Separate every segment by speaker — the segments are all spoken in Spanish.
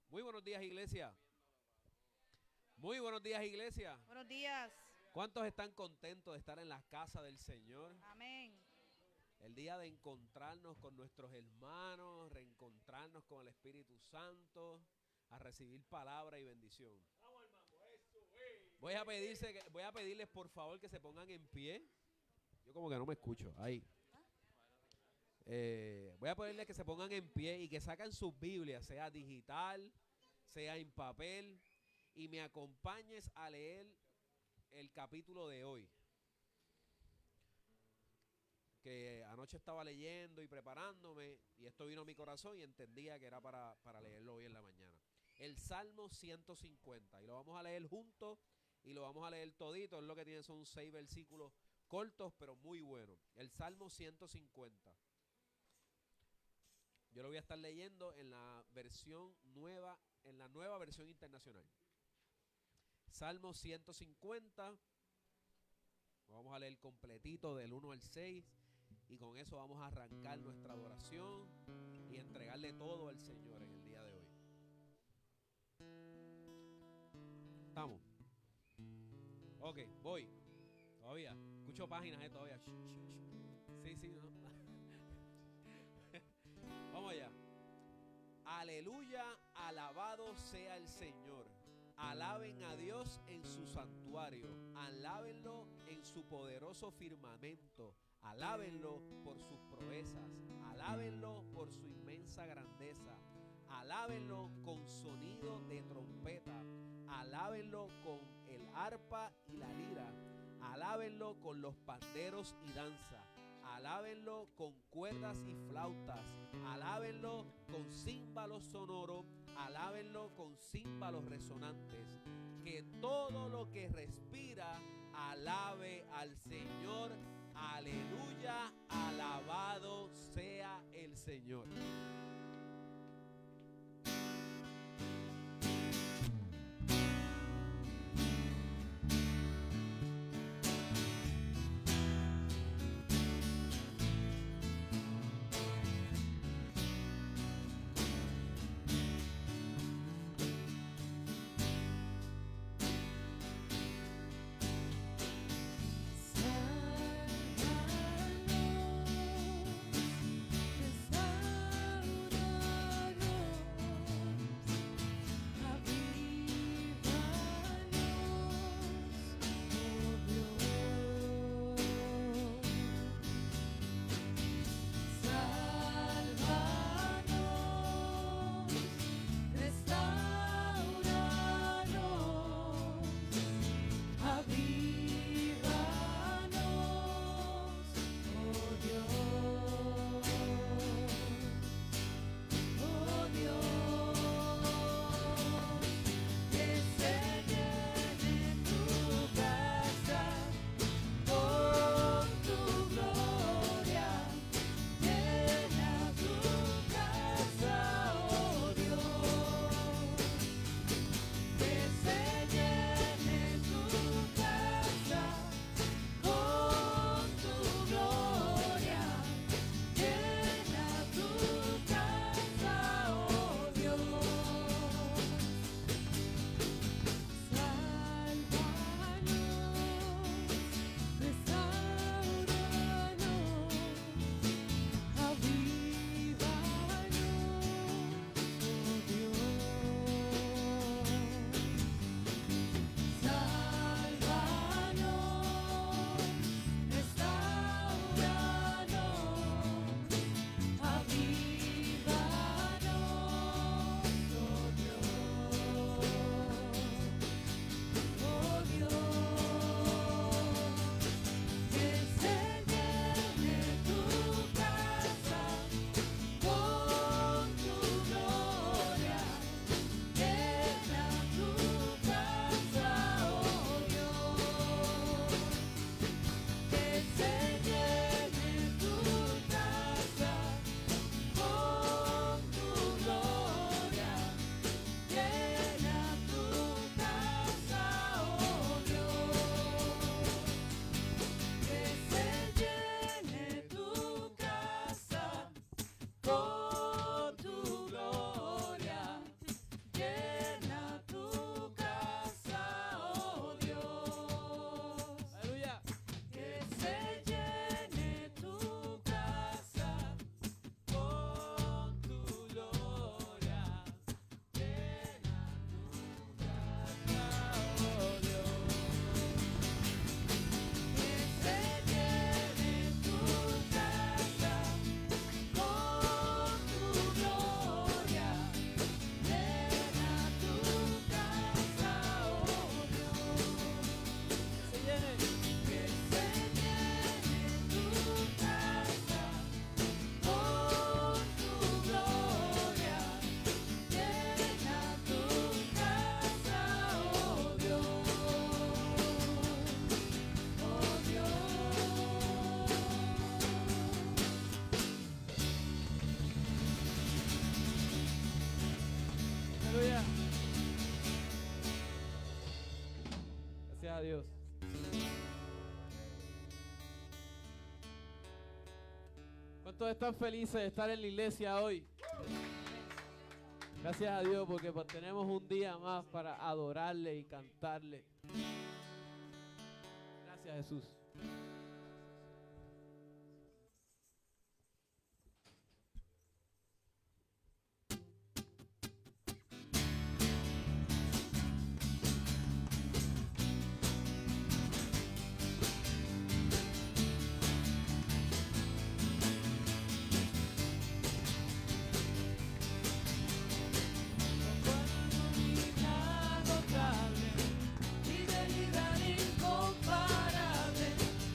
Speaker 1: Muy buenos días, iglesia. Muy buenos días, iglesia.
Speaker 2: Buenos días.
Speaker 1: ¿Cuántos están contentos de estar en la casa del Señor?
Speaker 2: Amén.
Speaker 1: El día de encontrarnos con nuestros hermanos, reencontrarnos con el Espíritu Santo, a recibir palabra y bendición. Voy a pedirles por favor que se pongan en pie. Yo como que no me escucho. Ahí. Voy a pedirles que se pongan en pie y que saquen sus Biblias, sea digital, sea en papel, y me acompañes a leer el capítulo de hoy. Que anoche estaba leyendo y preparándome y esto vino a mi corazón y entendía que era para leerlo hoy en la mañana. El Salmo 150 y lo vamos a leer juntos y lo vamos a leer todito. Es lo que tiene, son 6 versículos cortos pero muy buenos. El Salmo 150. Yo lo voy a estar leyendo en la versión nueva, en la nueva versión internacional. Salmo 150. Vamos a leer completito del 1 al 6 y con eso vamos a arrancar nuestra adoración y entregarle todo al Señor en el día de hoy. ¿Estamos? Ok, voy. Todavía. Escucho páginas, todavía. Sí, sí, no. Vamos allá. Aleluya, alabado sea el Señor. Alaben a Dios en su santuario. Alábenlo en su poderoso firmamento. Alábenlo por sus proezas. Alábenlo por su inmensa grandeza. Alábenlo con sonido de trompeta. Alábenlo con el arpa y la lira. Alábenlo con los panderos y danza. Alábenlo con cuerdas y flautas. Alábenlo con címbalos sonoros. Alábenlo con címbalos resonantes. Que todo lo que respira alabe al Señor. Aleluya, alabado sea el Señor.
Speaker 2: ¿Cuántos están felices de estar en la iglesia hoy? Gracias a Dios porque pues, tenemos un día más para adorarle y cantarle. Gracias, Jesús.
Speaker 3: Fidelidad incomparable,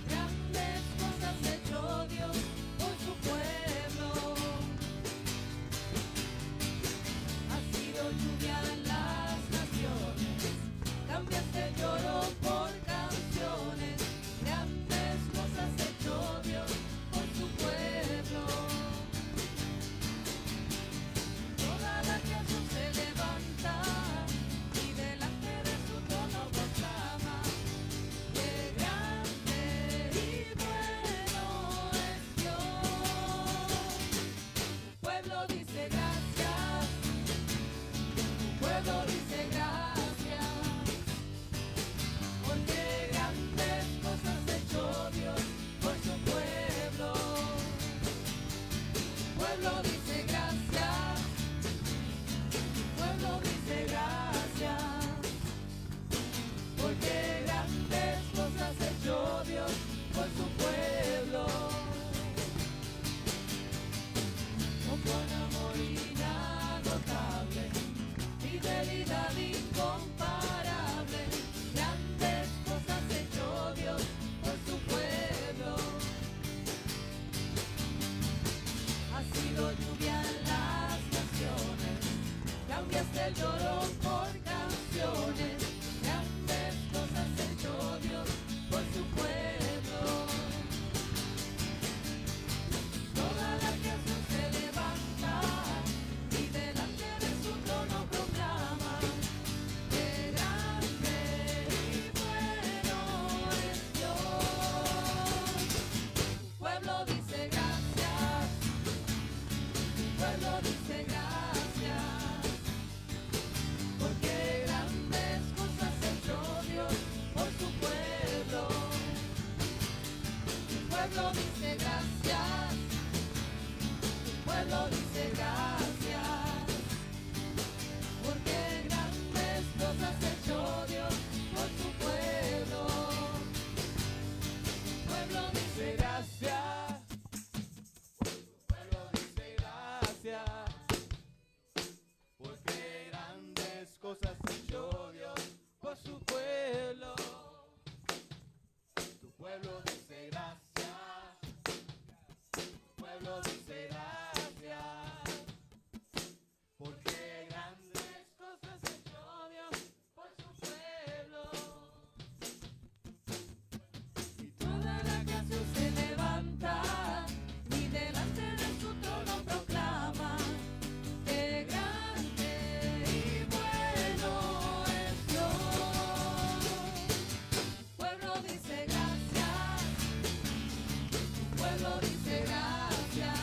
Speaker 3: grandes cosas hecho Dios por su pueblo. Ha sido lluvia en las naciones, cambiaste el lloro por canciones, grandes cosas hecho Dios por su pueblo. Toda la creación se levanta y delante de su trono proclama que grande y bueno es Dios. Tu pueblo dice gracias, tu pueblo dice gracias, porque grandes cosas hecho Dios por su pueblo. Tu pueblo dice gracias, tu pueblo dice gracias, porque grandes cosas hecho Dios por su pueblo. Oh, con amor inagotable, fidelidad incomparable, grandes cosas hecho Dios por su pueblo. Ha sido lluvia en las naciones, cambiaste el lloro por canciones, grandes cosas hecho Dios por su pueblo. Toda la creación se levanta y delante de su trono proclama que grande y bueno es Dios. Tu pueblo dice gracias, tu pueblo dice gracias, porque grandes cosas hecho Dios por su pueblo. Tu pueblo dice gracias, tu pueblo dice gracias, porque grandes cosas hecho Dios por su pueblo. Tu pueblo dice gracias,
Speaker 2: Tu pueblo dice gracias, porque grandes cosas hecho Dios por su pueblo. Tu pueblo dice gracias, tu pueblo dice gracias, porque grandes cosas hecho Dios por su pueblo.
Speaker 3: y toda la creación se levanta y delante de su trono proclama que grande y bueno es Dios. Tu pueblo dice gracias, tu pueblo dice gracias,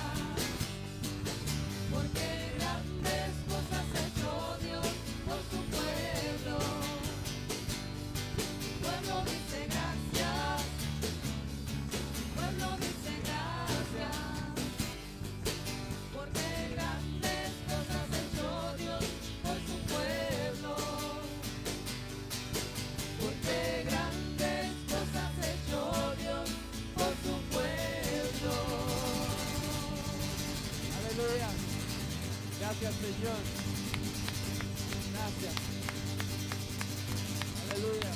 Speaker 3: porque grandes cosas hecho Dios por su pueblo. Tu pueblo dice gracias, tu pueblo dice gracias, porque grandes cosas hecho Dios por su pueblo. Porque grandes cosas hecho Dios por su pueblo.
Speaker 2: Aleluya. Gracias, Señor. Gracias. Aleluya.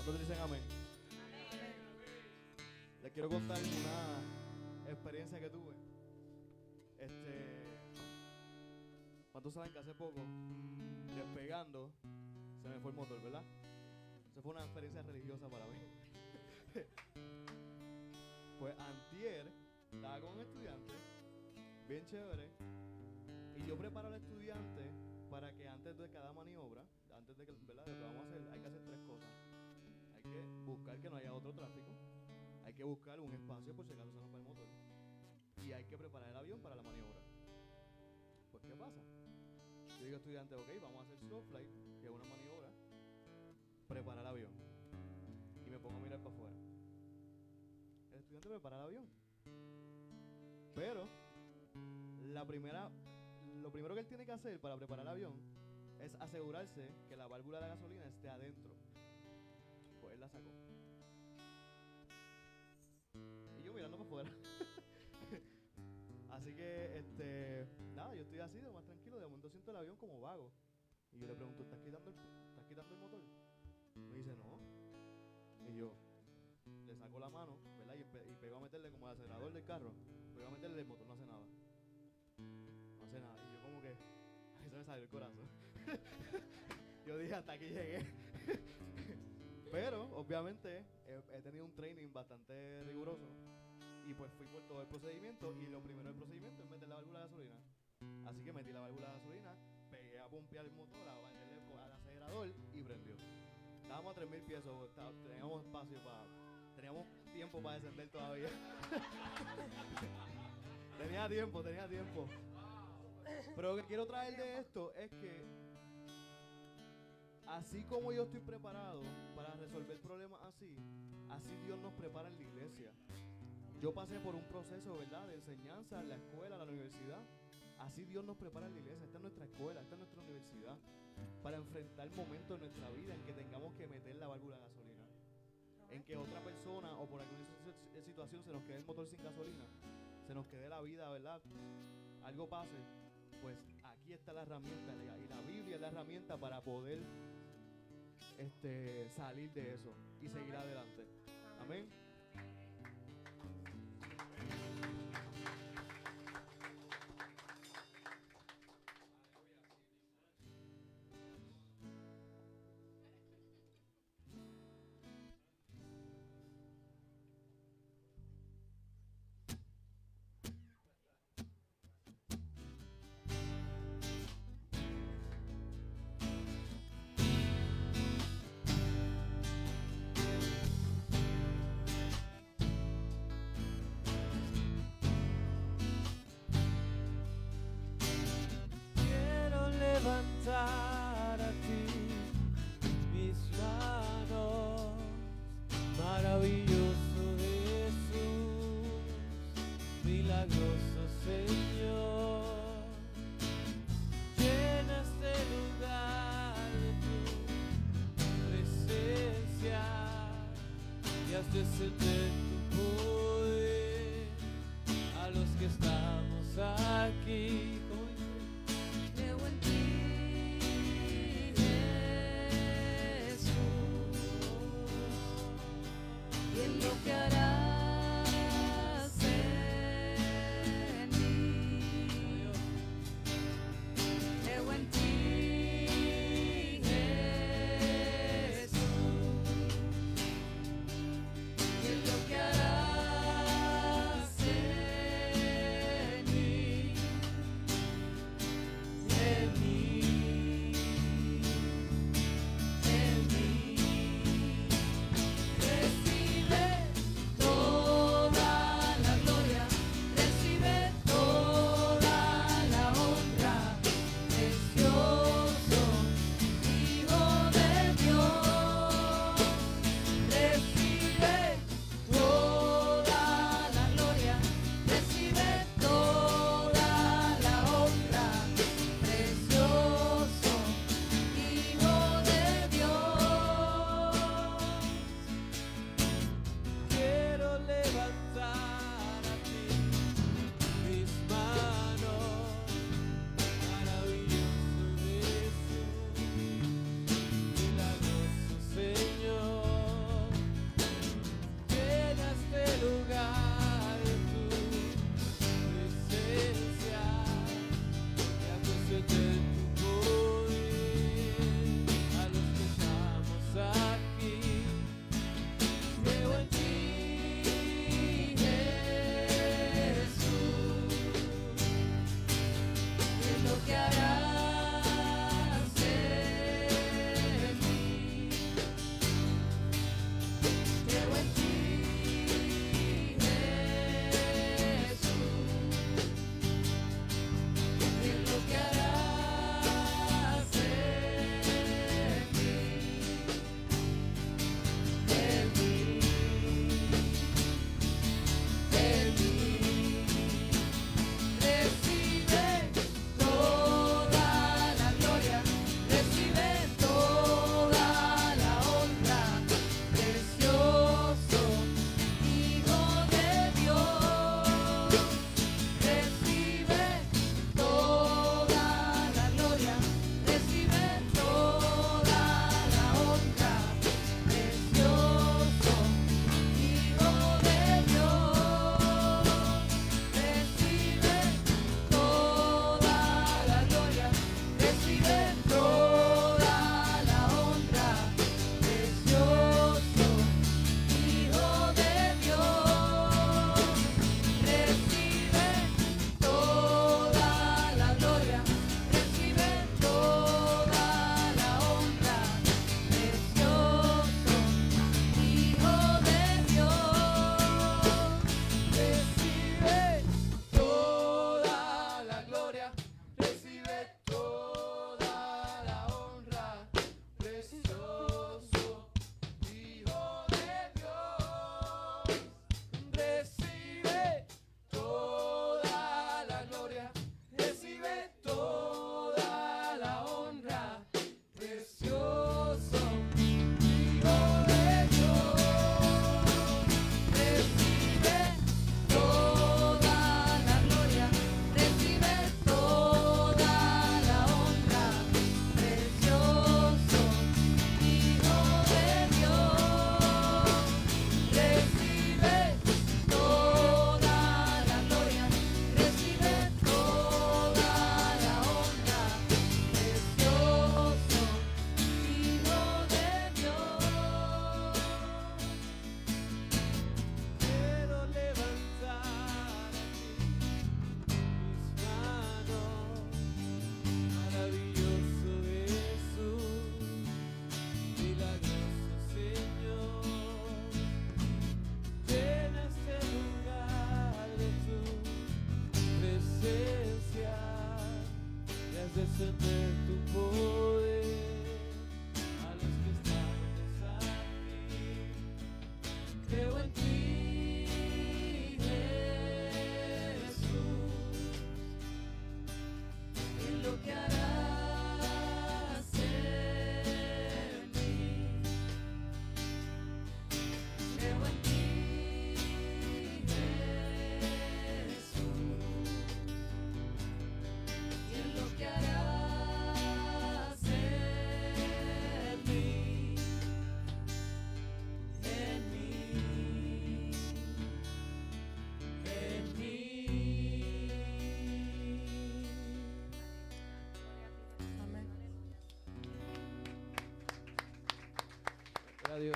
Speaker 4: ¿Cuántos dicen amén? Les quiero contar una experiencia que tuve. ¿Cuántos saben que hace poco, despegando, se me fue el motor, ¿verdad? Eso fue una experiencia religiosa para mí. Pues antier estaba con un estudiante, bien chévere, y yo preparo al estudiante para que antes de cada maniobra, antes de que, ¿verdad? De lo que vamos a hacer, hay que hacer tres cosas. Hay que buscar que no haya otro que buscar un espacio por si acaso se nos va el motor. Y hay que preparar el avión para la maniobra. Pues, ¿qué pasa? Yo digo, estudiante, ok, vamos a hacer slow flight, que es una maniobra, prepara el avión. Y me pongo a mirar para afuera. El estudiante prepara el avión. Pero, lo primero que él tiene que hacer para preparar el avión es asegurarse que la válvula de la gasolina esté adentro. Pues él la sacó. Y yo mirando para afuera. Así que, nada, yo estoy así, de más tranquilo. De momento siento el avión como vago. Y yo le pregunto, ¿estás quitando el motor? Me dice, no. Y yo le saco la mano, ¿verdad? Y pego a meterle como el acelerador del carro. Pego a meterle, el motor no hace nada. No hace nada. Y yo como que, ahí se me salió el corazón. Yo dije, hasta aquí llegué. Pero, obviamente, he tenido un training bastante riguroso. Y pues fui por todo el procedimiento. Y lo primero del procedimiento es meter la válvula de gasolina. Así que metí la válvula de gasolina, pegué a pompear el motor, a meterle al acelerador y prendió. Estábamos a 3,000 pies, teníamos espacio teníamos tiempo para descender todavía. tenía tiempo. Pero lo que quiero traer de esto es que así como yo estoy preparado para resolver problemas así Dios nos prepara en la iglesia. Yo pasé por un proceso, ¿verdad?, de enseñanza en la escuela, en la universidad. Así Dios nos prepara en la iglesia. Esta es nuestra escuela, esta es nuestra universidad, para enfrentar momentos en nuestra vida en que tengamos que meter la válvula de gasolina, en que otra persona o por alguna situación se nos quede el motor sin gasolina, se nos quede la vida, ¿verdad?, algo pase. Pues aquí está la herramienta, y la Biblia es la herramienta para poder salir de eso y seguir adelante. Amén.
Speaker 2: Quiero levantar a ti mis manos, maravilloso Jesús, milagroso Señor. Llena este lugar de tu presencia y haz descender tu poder a los que estamos aquí.
Speaker 3: Creo en ti, Jesús, y en lo que harás en mí. Creo en ti, Jesús, y en lo que harás en mí.
Speaker 2: Dios.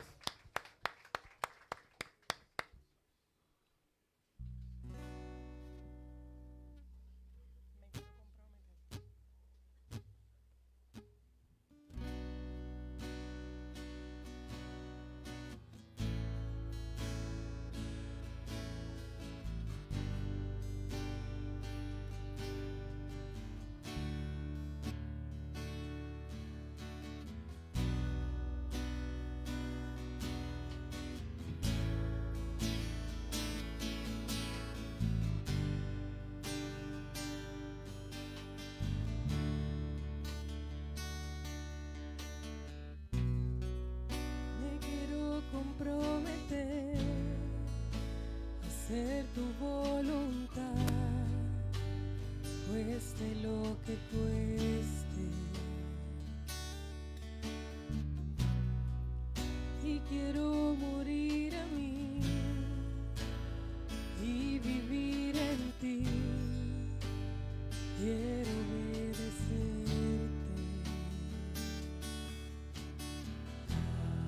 Speaker 3: Me quiero comprometer a hacer tu voluntad, cueste lo que cueste. Y quiero morir a mí y vivir en ti. Quiero obedecerte.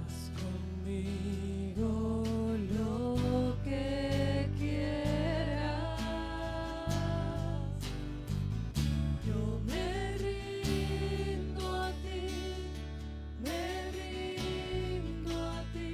Speaker 3: Haz conmigo lo que quieras. Yo me rindo a ti, me rindo a ti.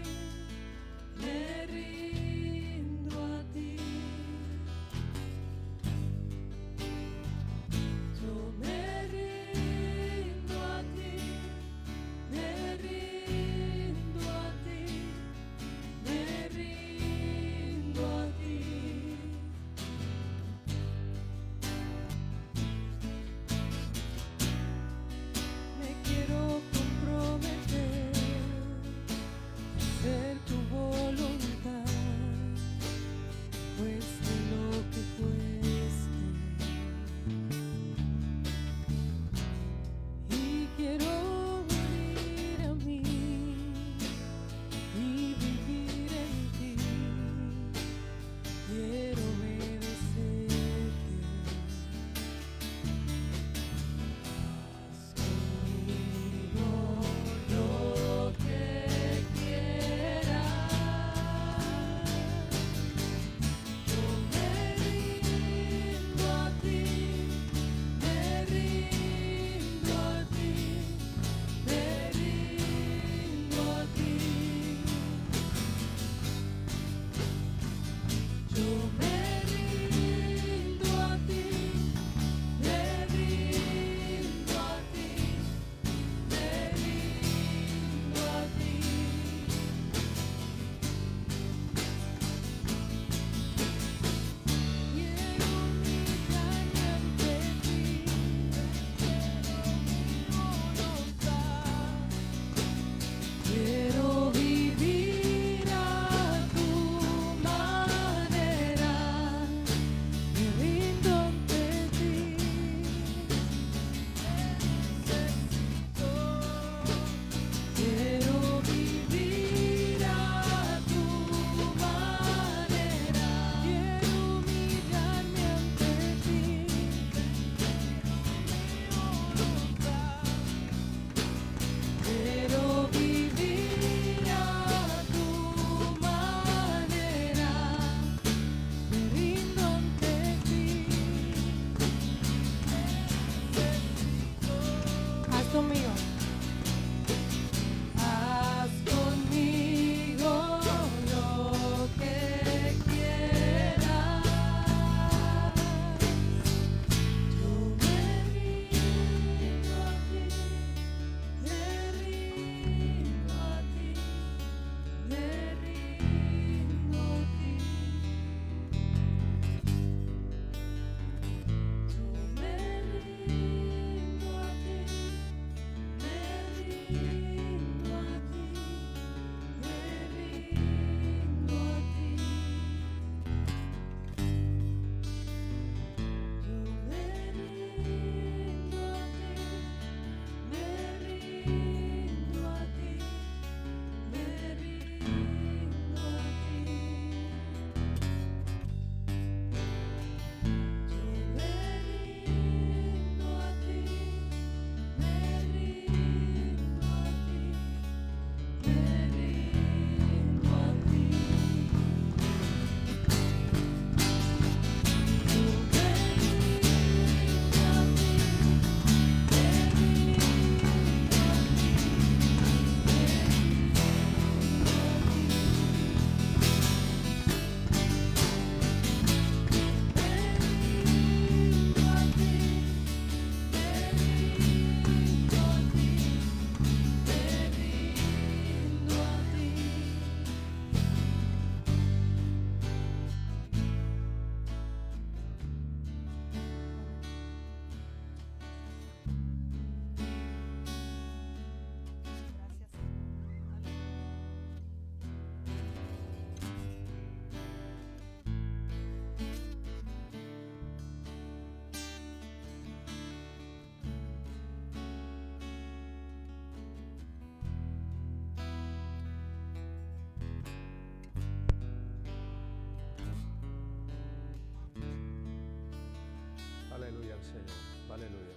Speaker 5: Señor. Aleluya.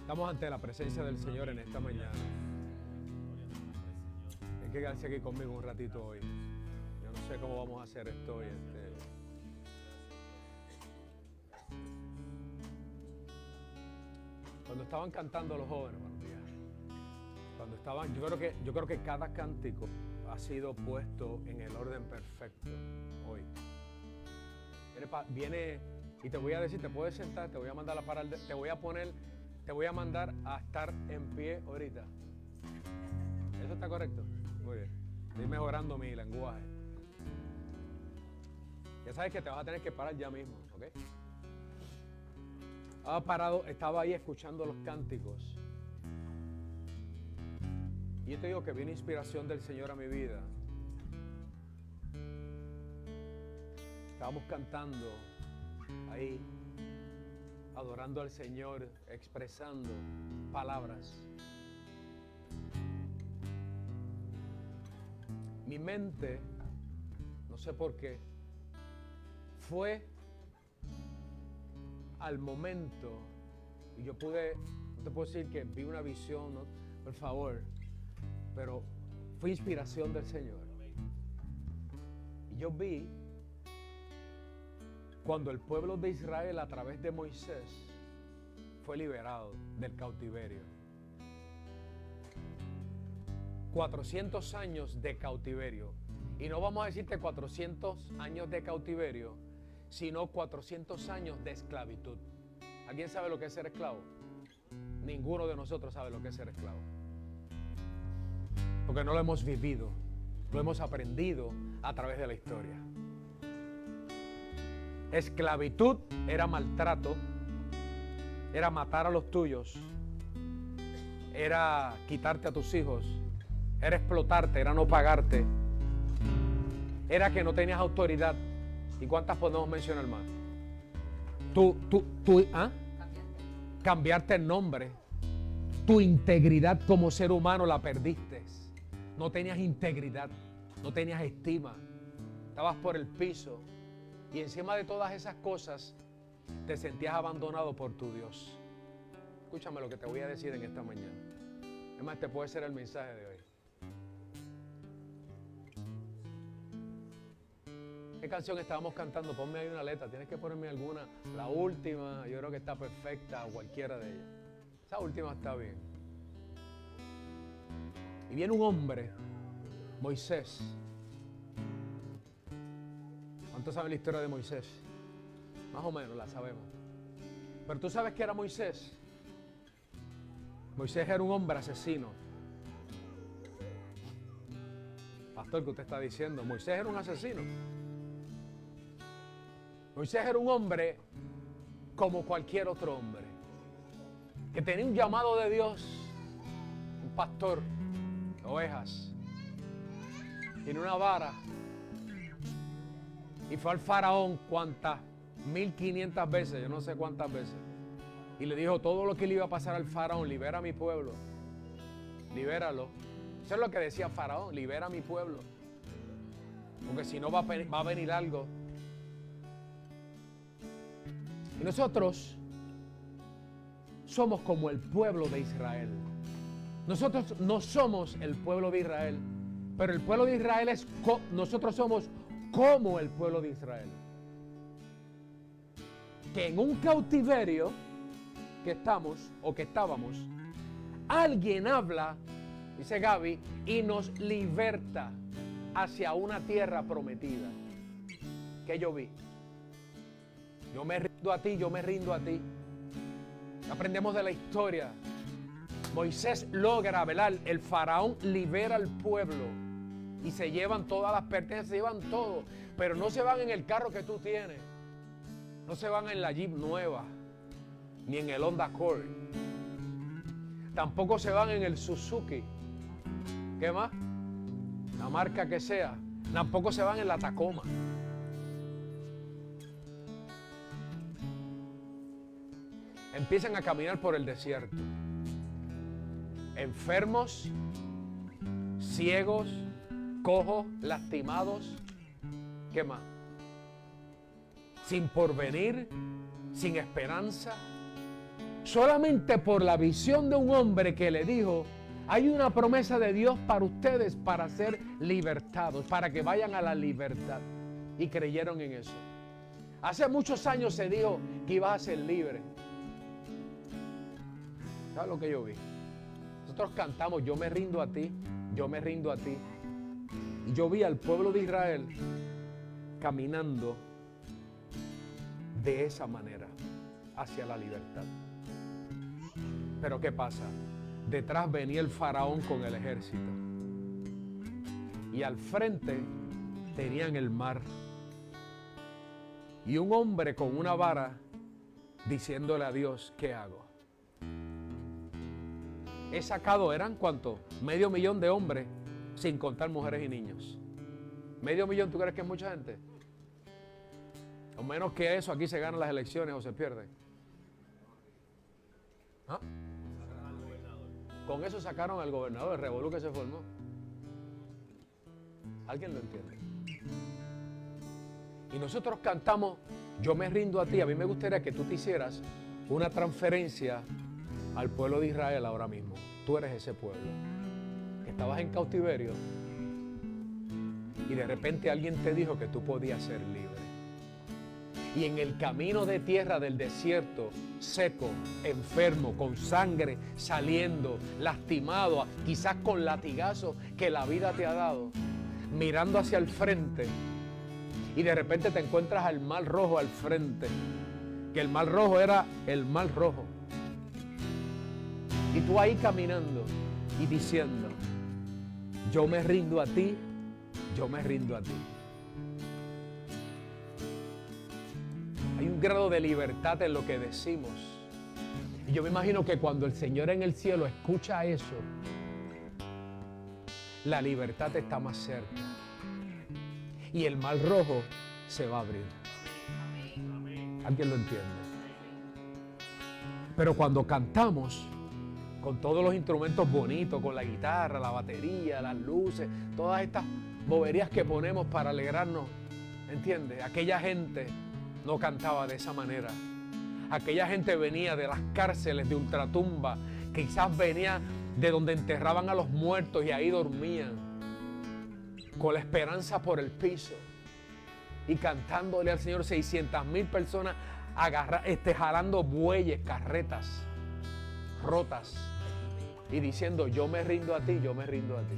Speaker 5: Estamos ante la presencia del Señor en esta mañana. Hay que quedarse aquí conmigo un ratito hoy. Yo no sé cómo vamos a hacer esto hoy. Cuando estaban cantando los jóvenes, buenos días. Cuando estaban, yo creo que cada cántico ha sido puesto en el orden perfecto hoy. Viene y te voy a decir, te puedes sentar, te voy a mandar a parar, te voy a mandar a estar en pie ahorita. ¿Eso está correcto? Muy bien. Estoy mejorando mi lenguaje. Ya sabes que te vas a tener que parar ya mismo, ¿ok? Estaba ahí escuchando los cánticos. Y yo te digo que viene inspiración del Señor a mi vida. Estábamos cantando ahí, adorando al Señor, expresando palabras. Mi mente, no sé por qué, fue al momento, y yo no te puedo decir que vi una visión, ¿no? Por favor, pero fue inspiración del Señor. Y yo vi cuando el pueblo de Israel a través de Moisés fue liberado del cautiverio. 400 años de cautiverio. Y no vamos a decirte 400 años de cautiverio, sino 400 años de esclavitud. ¿Alguien sabe lo que es ser esclavo? Ninguno de nosotros sabe lo que es ser esclavo. Porque no lo hemos vivido, lo hemos aprendido a través de la historia. Esclavitud era maltrato, era matar a los tuyos, era quitarte a tus hijos, era explotarte, era no pagarte, era que no tenías autoridad. ¿Y cuántas podemos mencionar más? Cambiarte el nombre. Tu integridad como ser humano la perdiste. No tenías integridad, no tenías estima. Estabas por el piso. Y encima de todas esas cosas, te sentías abandonado por tu Dios. Escúchame lo que te voy a decir en esta mañana. Además, este puede ser el mensaje de hoy. ¿Qué canción estábamos cantando? Ponme ahí una letra. Tienes que ponerme alguna. La última, yo creo que está perfecta, o cualquiera de ellas. Esa última está bien. Y viene un hombre, Moisés. ¿Cuántos saben la historia de Moisés? Más o menos la sabemos. Pero tú sabes que era Moisés. Moisés era un hombre asesino. Pastor, ¿qué usted está diciendo? Moisés era un asesino. Moisés era un hombre como cualquier otro hombre, que tenía un llamado de Dios, un pastor de ovejas, tiene una vara, y fue al faraón 1500 veces, yo no sé cuántas veces, y le dijo todo lo que le iba a pasar al faraón: libera a mi pueblo, libéralo. Eso es lo que decía faraón: libera a mi pueblo, porque si no va a venir algo. Y nosotros somos como el pueblo de Israel. Nosotros no somos el pueblo de Israel, pero el pueblo de Israel nosotros somos como el pueblo de Israel. Que en un cautiverio que estábamos, alguien habla, dice Gaby, y nos liberta hacia una tierra prometida. ¿Qué yo vi? Yo me rindo a ti, yo me rindo a ti. Aprendemos de la historia. Moisés logra, ¿verdad? El faraón libera al pueblo y se llevan todas las pertenencias, se llevan todo, pero no se van en el carro que tú tienes, no se van en la Jeep nueva, ni en el Honda Accord, tampoco se van en el Suzuki, ¿qué más? La marca que sea, tampoco se van en la Tacoma. Empiezan a caminar por el desierto. Enfermos, ciegos, cojos, lastimados. ¿Qué más? sin porvenir, sin esperanza. Solamente por la visión de un hombre que le dijo: hay una promesa de Dios para ustedes para ser libertados, para que vayan a la libertad. Y creyeron en eso. Hace muchos años se dijo que ibas a ser libre. ¿Sabes lo que yo vi? Nosotros cantamos: yo me rindo a ti, yo me rindo a ti. Y yo vi al pueblo de Israel caminando de esa manera hacia la libertad. Pero ¿qué pasa? Detrás venía el faraón con el ejército. Y al frente tenían el mar. Y un hombre con una vara diciéndole a Dios: ¿qué hago? He sacado, ¿eran cuánto? 500,000 de hombres, sin contar mujeres y niños. 500,000, ¿tú crees que es mucha gente? O menos que eso, aquí se ganan las elecciones o se pierden. ¿Ah? Con eso sacaron al gobernador, el revolú que se formó. ¿Alguien lo entiende? Y nosotros cantamos: yo me rindo a ti. A mí me gustaría que tú te hicieras una transferencia al pueblo de Israel ahora mismo. Tú eres ese pueblo que estabas en cautiverio y de repente alguien te dijo que tú podías ser libre. Y en el camino de tierra del desierto, seco, enfermo, con sangre saliendo, lastimado, quizás con latigazos que la vida te ha dado, mirando hacia el frente, y de repente te encuentras al mar rojo al frente, que el mar rojo era el mar rojo. Y tú ahí caminando y diciendo: yo me rindo a ti, yo me rindo a ti. Hay un grado de libertad en lo que decimos. Y yo me imagino que cuando el Señor en el cielo escucha eso, la libertad está más cerca. Y el mar rojo se va a abrir. ¿Alguien lo entiende? Pero cuando cantamos, con todos los instrumentos bonitos, con la guitarra, la batería, las luces, todas estas boberías que ponemos para alegrarnos, ¿entiendes? Aquella gente no cantaba de esa manera. Aquella gente venía de las cárceles de ultratumba, quizás venía de donde enterraban a los muertos y ahí dormían, con la esperanza por el piso, y cantándole al Señor. 600,000 personas jalando bueyes, carretas rotas, y diciendo: yo me rindo a ti, yo me rindo a ti.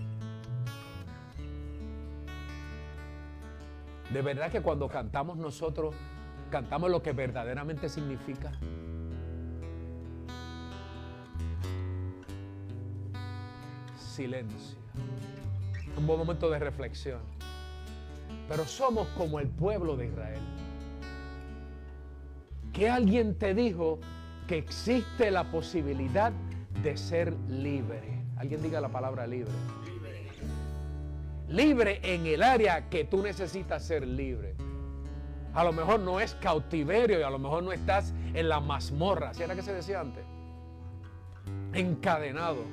Speaker 5: De verdad que cuando cantamos nosotros, cantamos lo que verdaderamente significa. Silencio. Un buen momento de reflexión. Pero somos como el pueblo de Israel. Que alguien te dijo que existe la posibilidad de ser libre. Alguien diga la palabra libre. Libre en el área que tú necesitas ser libre. A lo mejor no es cautiverio y a lo mejor no estás en la mazmorra. ¿Sí era que se decía antes? Encadenado.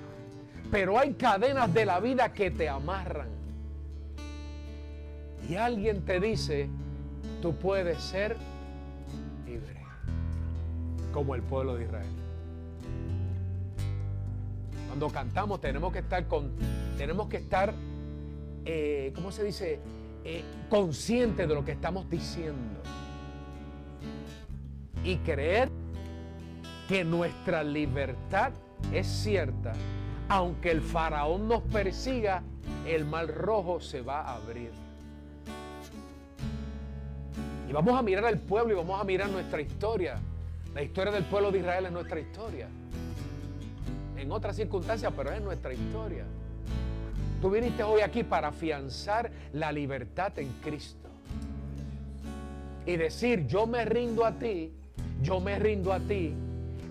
Speaker 5: Pero hay cadenas de la vida que te amarran. Y alguien te dice: tú puedes ser libre. Como el pueblo de Israel. Cuando cantamos tenemos que estar ¿cómo se dice? Conscientes de lo que estamos diciendo. Y creer que nuestra libertad es cierta. Aunque el faraón nos persiga, el mar rojo se va a abrir. Y vamos a mirar al pueblo y vamos a mirar nuestra historia. La historia del pueblo de Israel es nuestra historia. En otras circunstancias, pero es nuestra historia. Tú viniste hoy aquí para afianzar la libertad en Cristo. Y decir: yo me rindo a ti, yo me rindo a ti.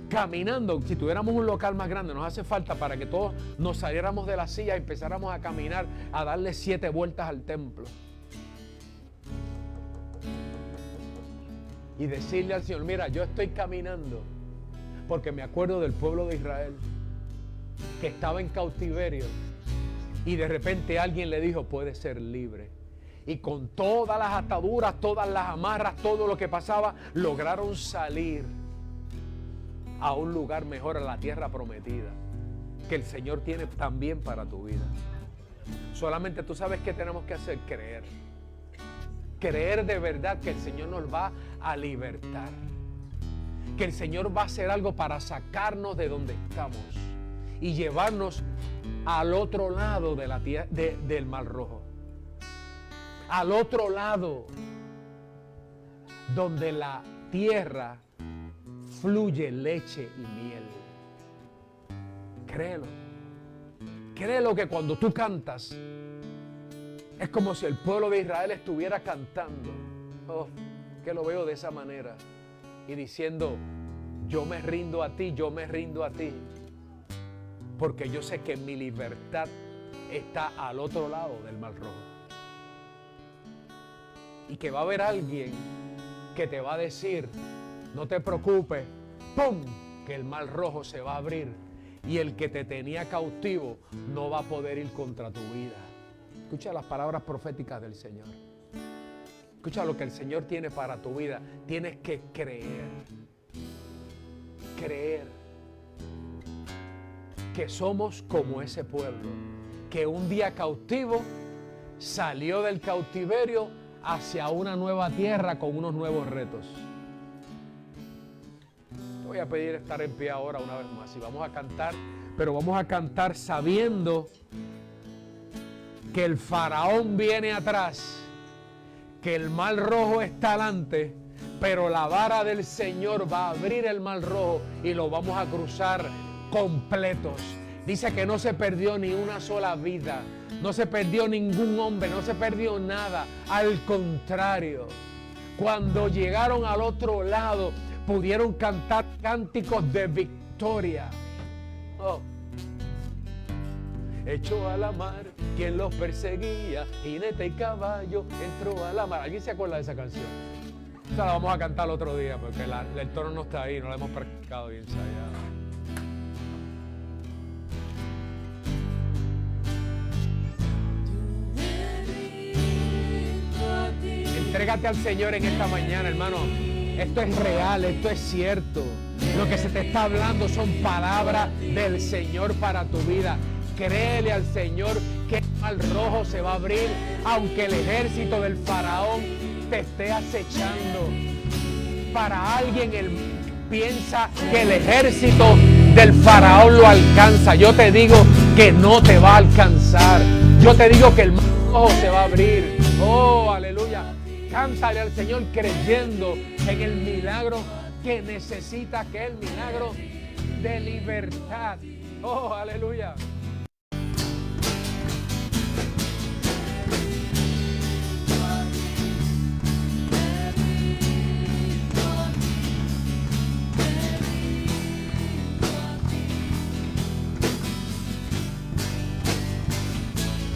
Speaker 5: Caminando, si tuviéramos un local más grande, nos hace falta para que todos nos saliéramos de la silla y empezáramos a caminar, a darle 7 vueltas al templo. Y decirle al Señor: mira, yo estoy caminando porque me acuerdo del pueblo de Israel que estaba en cautiverio y de repente alguien le dijo: puedes ser libre. Y con todas las ataduras, todas las amarras, todo lo que pasaba, lograron salir a un lugar mejor, a la tierra prometida, que el Señor tiene también para tu vida. Solamente tú sabes qué tenemos que hacer: creer. Creer de verdad que el Señor nos va a libertar, que el Señor va a hacer algo para sacarnos de donde estamos y llevarnos al otro lado de la del Mar Rojo, al otro lado donde la tierra fluye leche y miel. Créelo. Créelo que cuando tú cantas es como si el pueblo de Israel estuviera cantando. Oh, que lo veo de esa manera. Y diciendo: yo me rindo a ti, yo me rindo a ti. Porque yo sé que mi libertad está al otro lado del Mar Rojo. Y que va a haber alguien que te va a decir: no te preocupes, ¡pum!, que el Mar Rojo se va a abrir y el que te tenía cautivo no va a poder ir contra tu vida. Escucha las palabras proféticas del Señor. Escucha lo que el Señor tiene para tu vida. Tienes que creer. Creer que somos como ese pueblo que un día cautivo salió del cautiverio hacia una nueva tierra con unos nuevos retos. Te voy a pedir estar en pie ahora una vez más y vamos a cantar, pero vamos a cantar sabiendo que el faraón viene atrás, que el Mar Rojo está adelante, pero la vara del Señor va a abrir el Mar Rojo y lo vamos a cruzar completos. Dice que no se perdió ni una sola vida, no se perdió ningún hombre, no se perdió nada. Al contrario, cuando llegaron al otro lado, pudieron cantar cánticos de victoria. Oh. Echó a la mar quien los perseguía, jinete y caballo entró a la mar. ¿Alguien se acuerda de esa canción? Esta la vamos a cantar el otro día porque el tono no está ahí, no la hemos practicado y ensayado. Entrégate al Señor en esta mañana, hermano. Esto es real, esto es cierto. Lo que se te está hablando son palabras del Señor para tu vida. Créele al Señor que el Mar Rojo se va a abrir, aunque el ejército del faraón te esté acechando. Para alguien él piensa que el ejército del faraón lo alcanza. Yo te digo que no te va a alcanzar. Yo te digo que el Mar Rojo se va a abrir. Oh, aleluya. Cántale al Señor creyendo en el milagro que necesita, que es el milagro de libertad. Oh, aleluya.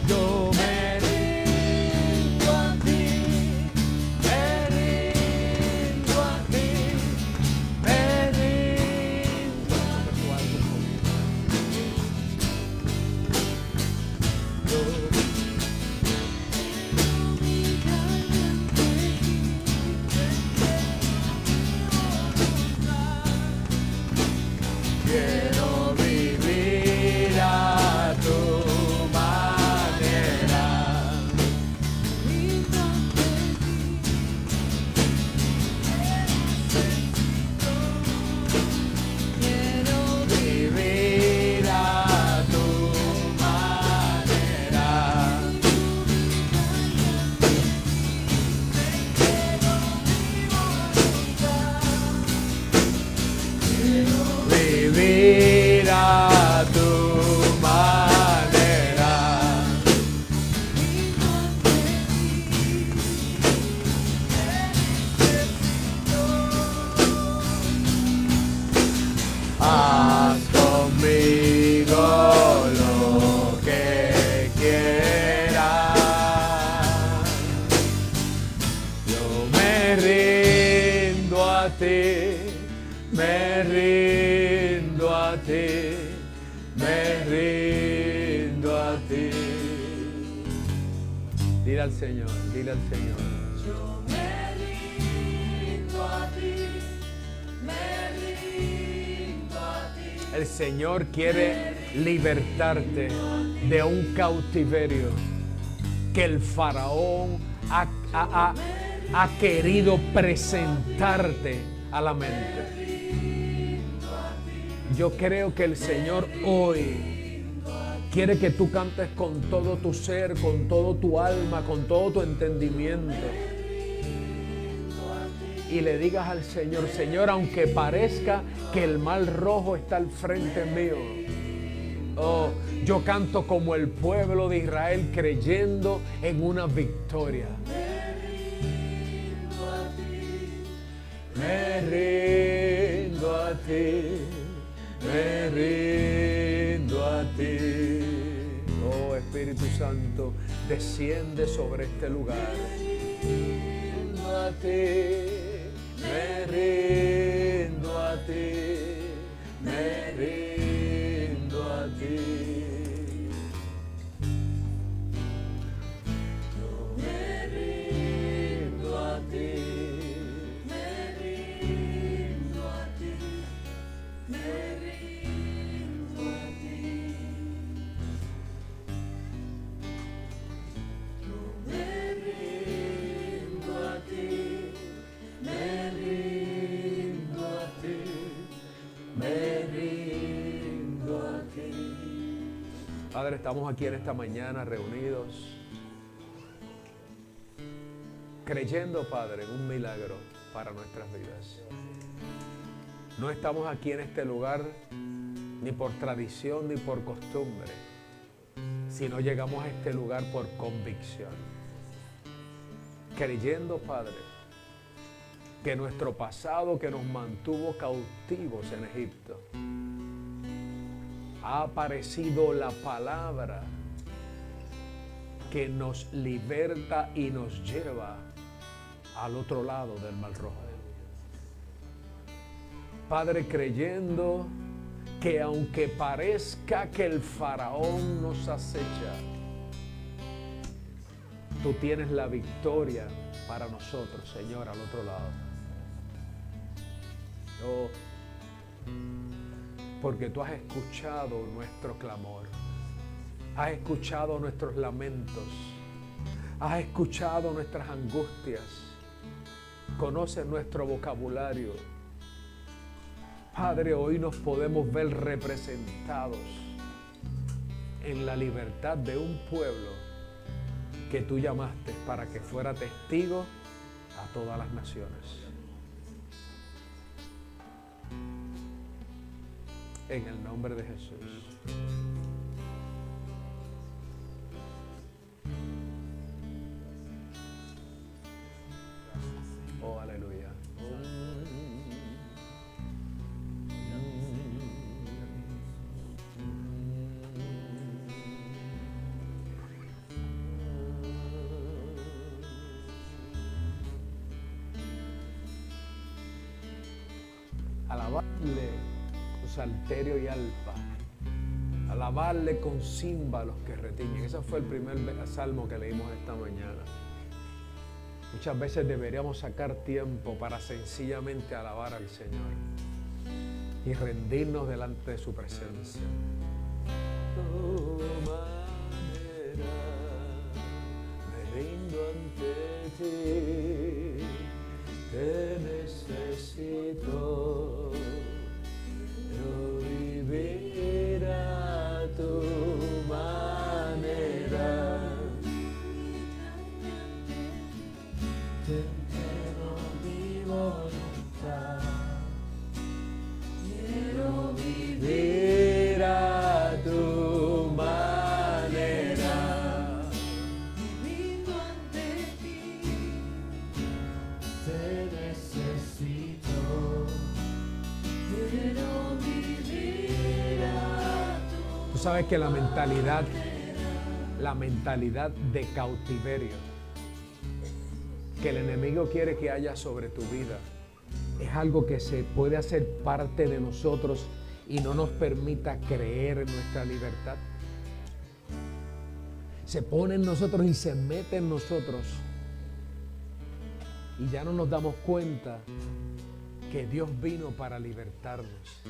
Speaker 5: Yo me rindo a ti, me rindo a ti, me rindo. Dile al Señor, dile al Señor.
Speaker 3: Yo me rindo a ti, me rindo a ti.
Speaker 5: El Señor quiere libertarte de un cautiverio que el faraón ha querido presentarte a la mente. Yo creo que el Señor hoy quiere que tú cantes con todo tu ser, con todo tu alma, con todo tu entendimiento. Y le digas al Señor, Señor, aunque parezca que el mar rojo está al frente mío, oh, yo canto como el pueblo de Israel creyendo en una victoria. Me rindo a ti, me rindo a ti. Oh, Espíritu Santo, desciende sobre este lugar. Rindo a ti, me rindo a ti, me rindo a ti. Yo me rindo a ti, me rindo a ti, me rindo a ti. Yo me rindo a ti, me rindo a ti, me rindo a ti. Padre, estamos aquí en esta mañana reunidos, creyendo, Padre, en un milagro para nuestras vidas. No estamos aquí en este lugar ni por tradición ni por costumbre, sino llegamos a este lugar por convicción. Creyendo, Padre, que nuestro pasado que nos mantuvo cautivos en Egipto, ha aparecido la palabra que nos liberta y nos lleva al otro lado del Mar Rojo. Padre, creyendo que aunque parezca que el faraón nos acecha, tú tienes la victoria para nosotros, Señor, al otro lado. Oh, porque tú has escuchado nuestro clamor, has escuchado nuestros lamentos, has escuchado nuestras angustias, conoces nuestro vocabulario. Padre, hoy nos podemos ver representados en la libertad de un pueblo que tú llamaste para que fuera testigo a todas las naciones. En el nombre de Jesús. Oh, aleluya. Alabarle con salterio y alpa, alabarle con címbalos que retiñen. Ese fue el primer salmo que leímos esta mañana. Muchas veces deberíamos sacar tiempo para sencillamente alabar al Señor y rendirnos delante de su presencia. Tu manera, me rindo ante ti, te necesito, yo vivir a tu manera. Te entrego mi voluntad, quiero vivir a tu manera.
Speaker 3: Viviendo ante ti,
Speaker 5: Te necesito,
Speaker 3: quiero vivir a tu.
Speaker 5: tú sabes que la mentalidad de cautiverio que el enemigo quiere que haya sobre tu vida es algo que se puede hacer parte de nosotros y no nos permita creer en nuestra libertad. se pone en nosotros y se mete en nosotros. Y ya no nos damos cuenta que Dios vino para libertarnos,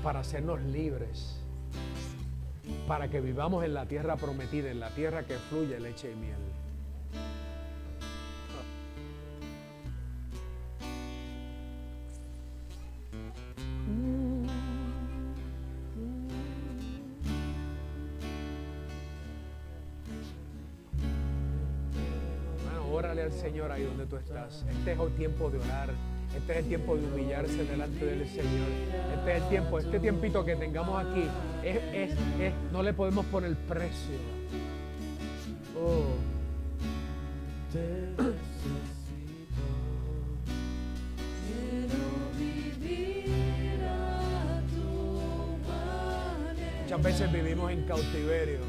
Speaker 5: para hacernos libres, para que vivamos en la tierra prometida, en la tierra que fluye leche y miel. Órale al Señor ahí donde tú estás. Este es el tiempo de orar. Este es el tiempo de humillarse delante del Señor. Este es el tiempo, este tiempito que tengamos aquí, no le podemos poner precio. Oh. Muchas veces vivimos en cautiverio.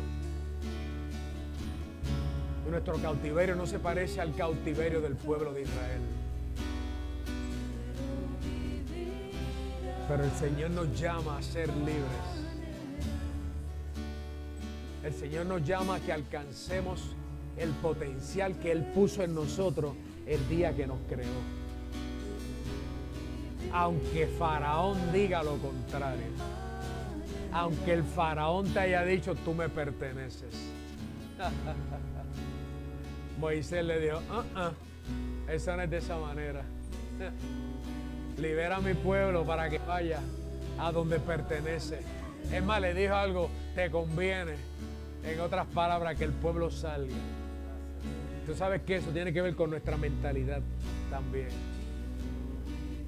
Speaker 5: Y nuestro cautiverio no se parece al cautiverio del pueblo de Israel. Pero el Señor nos llama a ser libres. El Señor nos llama a que alcancemos el potencial que Él puso en nosotros el día que nos creó. Aunque Faraón diga lo contrario. Aunque el Faraón te haya dicho, tú me perteneces. Moisés le dijo, eso no es de esa manera. Libera a mi pueblo para que vaya a donde pertenece. Es más, le dijo algo, te conviene. En otras palabras, que el pueblo salga. Tú sabes que eso tiene que ver con nuestra mentalidad también.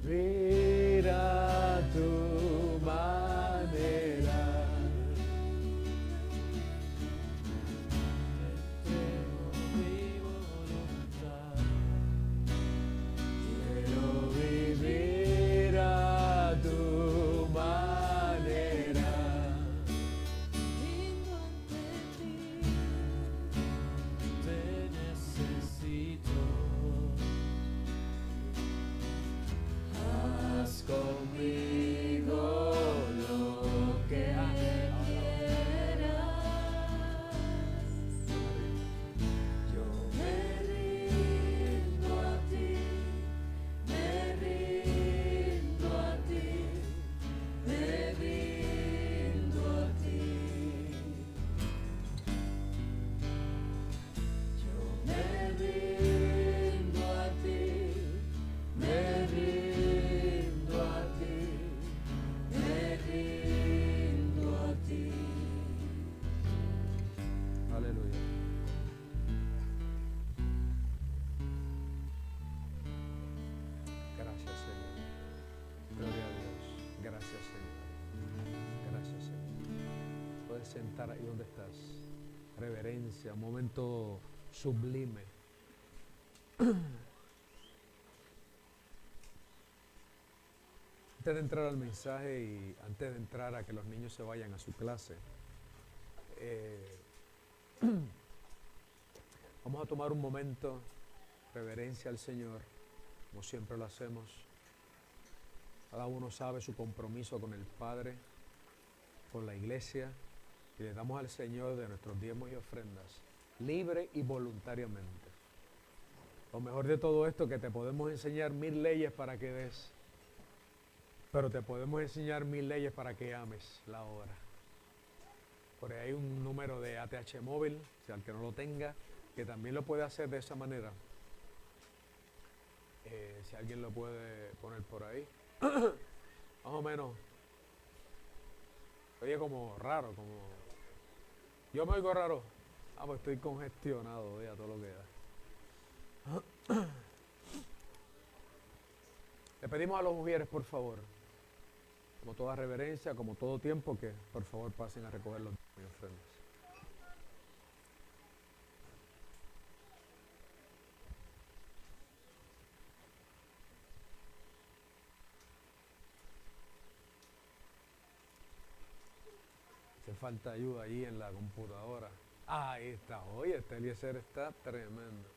Speaker 5: Mira tu manera. Sentar ahí donde estás. Reverencia, un momento sublime. Antes de entrar al mensaje y antes de entrar a que los niños se vayan a su clase, vamos a tomar un momento, reverencia al Señor, como siempre lo hacemos. Cada uno sabe su compromiso con el Padre, con la iglesia. Y le damos al Señor de nuestros diezmos y ofrendas, libre y voluntariamente. Lo mejor de todo esto es que te podemos enseñar 1000 leyes para que des, pero te podemos enseñar 1000 leyes para que ames la obra. Por ahí hay un número de ATH móvil, si al que no lo tenga, que también lo puede hacer de esa manera. Si alguien lo puede poner por ahí. Más o menos. Oye, como raro, como... Yo me oigo raro. Pues estoy congestionado, ya todo lo que da. Le pedimos a los mujeres, por favor, como toda reverencia, como todo tiempo, que por favor pasen a recoger los ofrendas. Hace falta ayuda ahí en la computadora. Ahí está. Oye, este Eliezer está tremendo.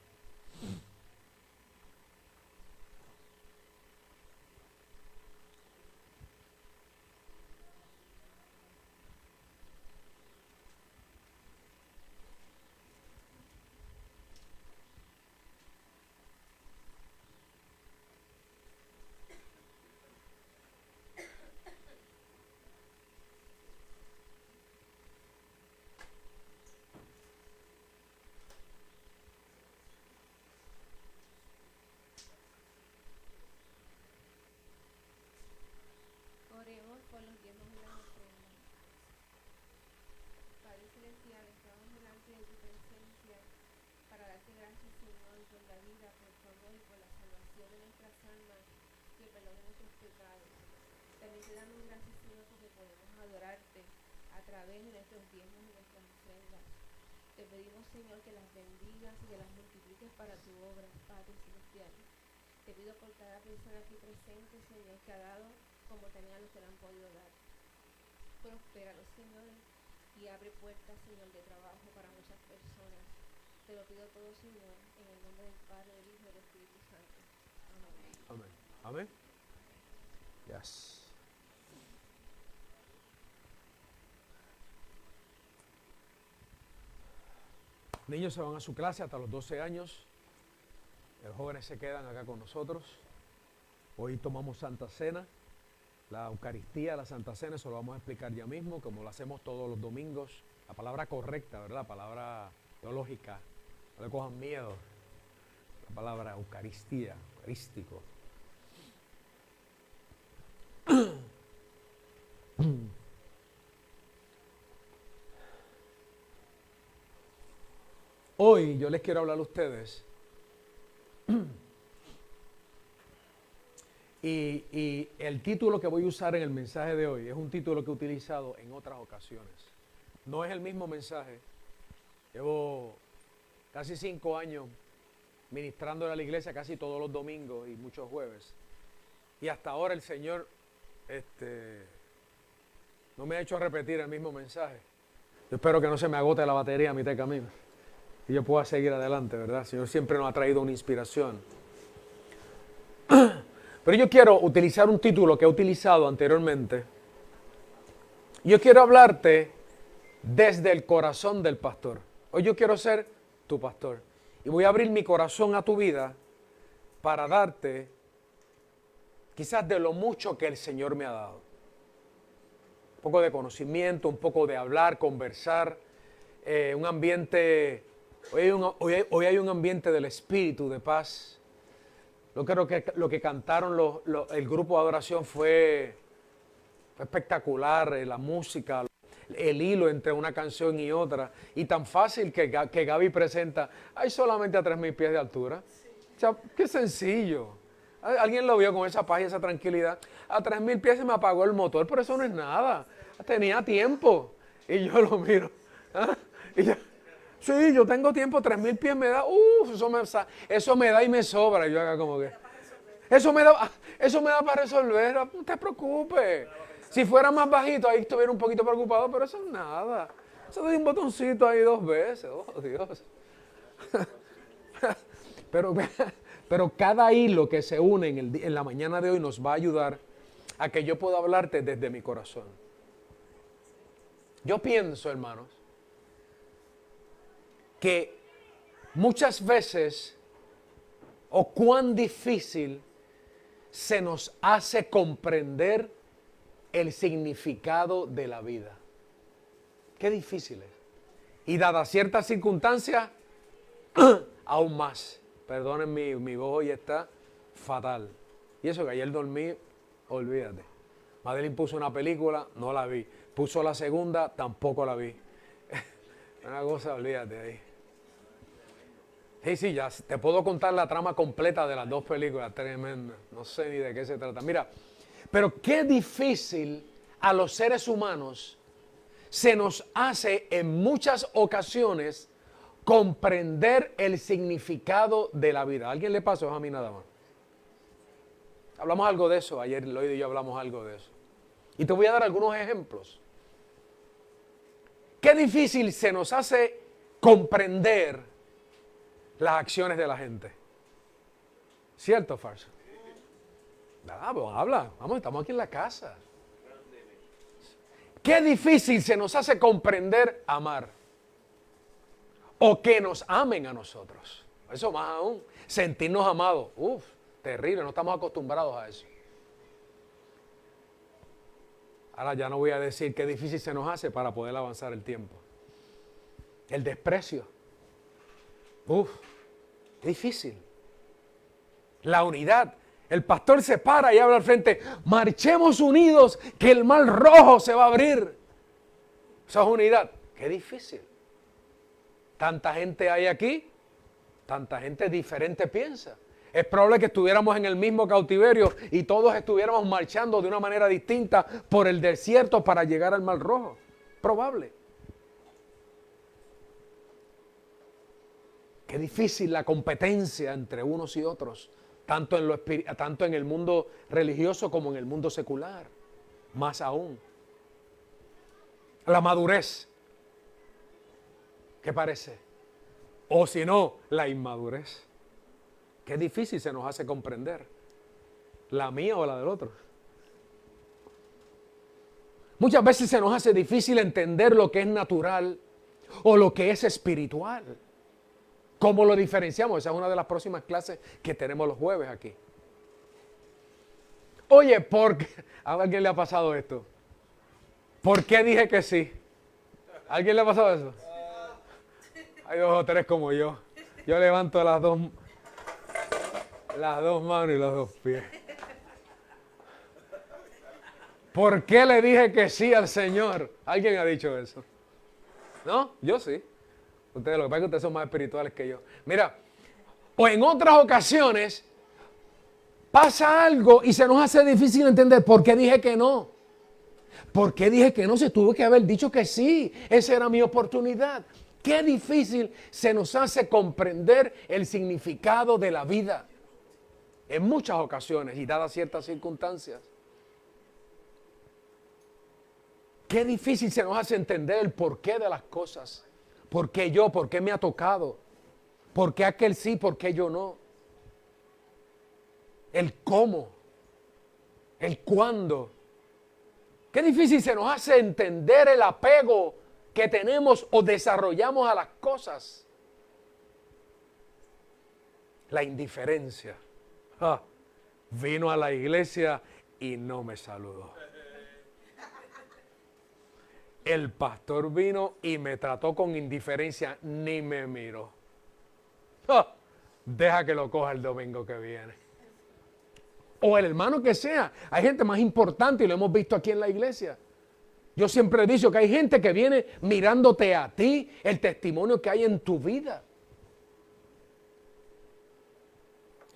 Speaker 3: Señor, por la vida, por tu amor y por la salvación de nuestras almas, que perdone nuestros pecados. También te damos gracias, Señor, porque podemos adorarte a través de nuestros diezmos y nuestras ofrendas. Te pedimos, Señor, que las bendigas y que las multipliques para tu obra, Padre Celestial. Te pido por cada persona aquí presente, Señor, que ha dado como tenía los que le han podido dar. Prospéralo, Señor, y abre puertas, Señor, de trabajo para muchas personas. Te lo pido todo, Señor, en el nombre del Padre, del Hijo y del Espíritu Santo. Amén.
Speaker 5: Amén. Amén. Yes. Niños se van a su clase hasta los 12 años. Los jóvenes se quedan acá con nosotros. Hoy tomamos Santa Cena. La Eucaristía, la Santa Cena, eso lo vamos a explicar ya mismo, como lo hacemos todos los domingos. La palabra correcta, ¿verdad? La palabra teológica. No le cojan miedo. La palabra Eucaristía, eucarístico. Hoy yo les quiero hablar a ustedes y el título que voy a usar en el mensaje de hoy es un título que he utilizado en otras ocasiones. No es el mismo mensaje. Llevo casi 5 años ministrando a la iglesia casi todos los domingos y muchos jueves. Y hasta ahora el Señor no me ha hecho repetir el mismo mensaje. Yo espero que no se me agote la batería a mitad de camino y yo pueda seguir adelante, ¿verdad? El Señor siempre nos ha traído una inspiración. Pero yo quiero utilizar un título que he utilizado anteriormente. Yo quiero hablarte desde el corazón del pastor. Hoy yo quiero ser tu pastor. Y voy a abrir mi corazón a tu vida para darte quizás de lo mucho que el Señor me ha dado. Un poco de conocimiento, un poco de hablar, conversar. Un ambiente, hoy hay un ambiente del espíritu, de paz. Yo creo que lo que cantaron el grupo de adoración fue espectacular, la música, el hilo entre una canción y otra. Y tan fácil que Gaby presenta, hay solamente a 3,000 pies de altura. O sea, qué sencillo. Alguien lo vio con esa paz y esa tranquilidad. A 3,000 pies se me apagó el motor, pero eso no es nada. Tenía tiempo. Y yo lo miro. ¿Ah? Y yo, sí, yo tengo tiempo, 3,000 pies me da, eso me da y me sobra. Yo haga como que, eso me da para resolver, no te preocupes. Si fuera más bajito, ahí estuviera un poquito preocupado, pero eso es nada. Eso doy un botoncito ahí 2 veces, oh Dios. Pero cada hilo que se une en la mañana de hoy nos va a ayudar a que yo pueda hablarte desde mi corazón. Yo pienso, hermanos, que muchas veces, o cuán difícil se nos hace comprender el significado de la vida. Qué difícil es. Y dadas ciertas circunstancias, aún más. Perdonen, mi voz hoy está fatal. Y eso que ayer dormí, olvídate. Madeline puso una película, no la vi. Puso la segunda, tampoco la vi. Una cosa, olvídate ahí. Sí, ya te puedo contar la trama completa de las 2 películas, tremenda. No sé ni de qué se trata. Mira, pero qué difícil a los seres humanos se nos hace en muchas ocasiones comprender el significado de la vida. ¿A alguien le pasó? A mí nada más. Hablamos algo de eso, ayer Lloyd y yo hablamos algo de eso. Y te voy a dar algunos ejemplos. Qué difícil se nos hace comprender las acciones de la gente. ¿Cierto o falso? Vamos, habla. Vamos, estamos aquí en la casa. Qué difícil se nos hace comprender amar. O que nos amen a nosotros. Eso más aún. Sentirnos amados. Uf, terrible. No estamos acostumbrados a eso. Ahora ya no voy a decir qué difícil se nos hace para poder avanzar el tiempo. El desprecio. Uf, difícil. La unidad. El pastor se para y habla al frente. Marchemos unidos que el mar rojo se va a abrir. Eso es unidad. Qué difícil. Tanta gente hay aquí Tanta gente diferente piensa. Es probable que estuviéramos en el mismo cautiverio y todos estuviéramos marchando de una manera distinta por el desierto para llegar al Mar Rojo. Probable. Qué difícil la competencia entre unos y otros, tanto en el mundo religioso como en el mundo secular. Más aún. La madurez. ¿Qué parece? O si no, la inmadurez. Qué difícil se nos hace comprender. La mía o la del otro. Muchas veces se nos hace difícil entender lo que es natural o lo que es espiritual. ¿Cómo lo diferenciamos? Esa es una de las próximas clases que tenemos los jueves aquí. Oye, ¿por qué? ¿A alguien le ha pasado esto? ¿Por qué dije que sí? ¿A alguien le ha pasado eso? Hay 2 o 3 como yo. Yo levanto las dos manos y los 2 pies. ¿Por qué le dije que sí al Señor? ¿Alguien ha dicho eso? ¿No? Yo sí. Ustedes, lo que pasa es que ustedes son más espirituales que yo. Mira, o en otras ocasiones pasa algo y se nos hace difícil entender por qué dije que no. ¿Por qué dije que no? Se tuvo que haber dicho que sí. Esa era mi oportunidad. Qué difícil se nos hace comprender el significado de la vida. En muchas ocasiones y dadas ciertas circunstancias. Qué difícil se nos hace entender el porqué de las cosas. ¿Por qué yo? ¿Por qué me ha tocado? ¿Por qué aquel sí? ¿Por qué yo no? El cómo. El cuándo. Qué difícil se nos hace entender el apego que tenemos o desarrollamos a las cosas. La indiferencia. Vino a la iglesia y no me saludó. El pastor vino y me trató con indiferencia, ni me miró. Deja que lo coja el domingo que viene. O el hermano que sea. Hay gente más importante y lo hemos visto aquí en la iglesia. Yo siempre he dicho que hay gente que viene mirándote a ti, el testimonio que hay en tu vida.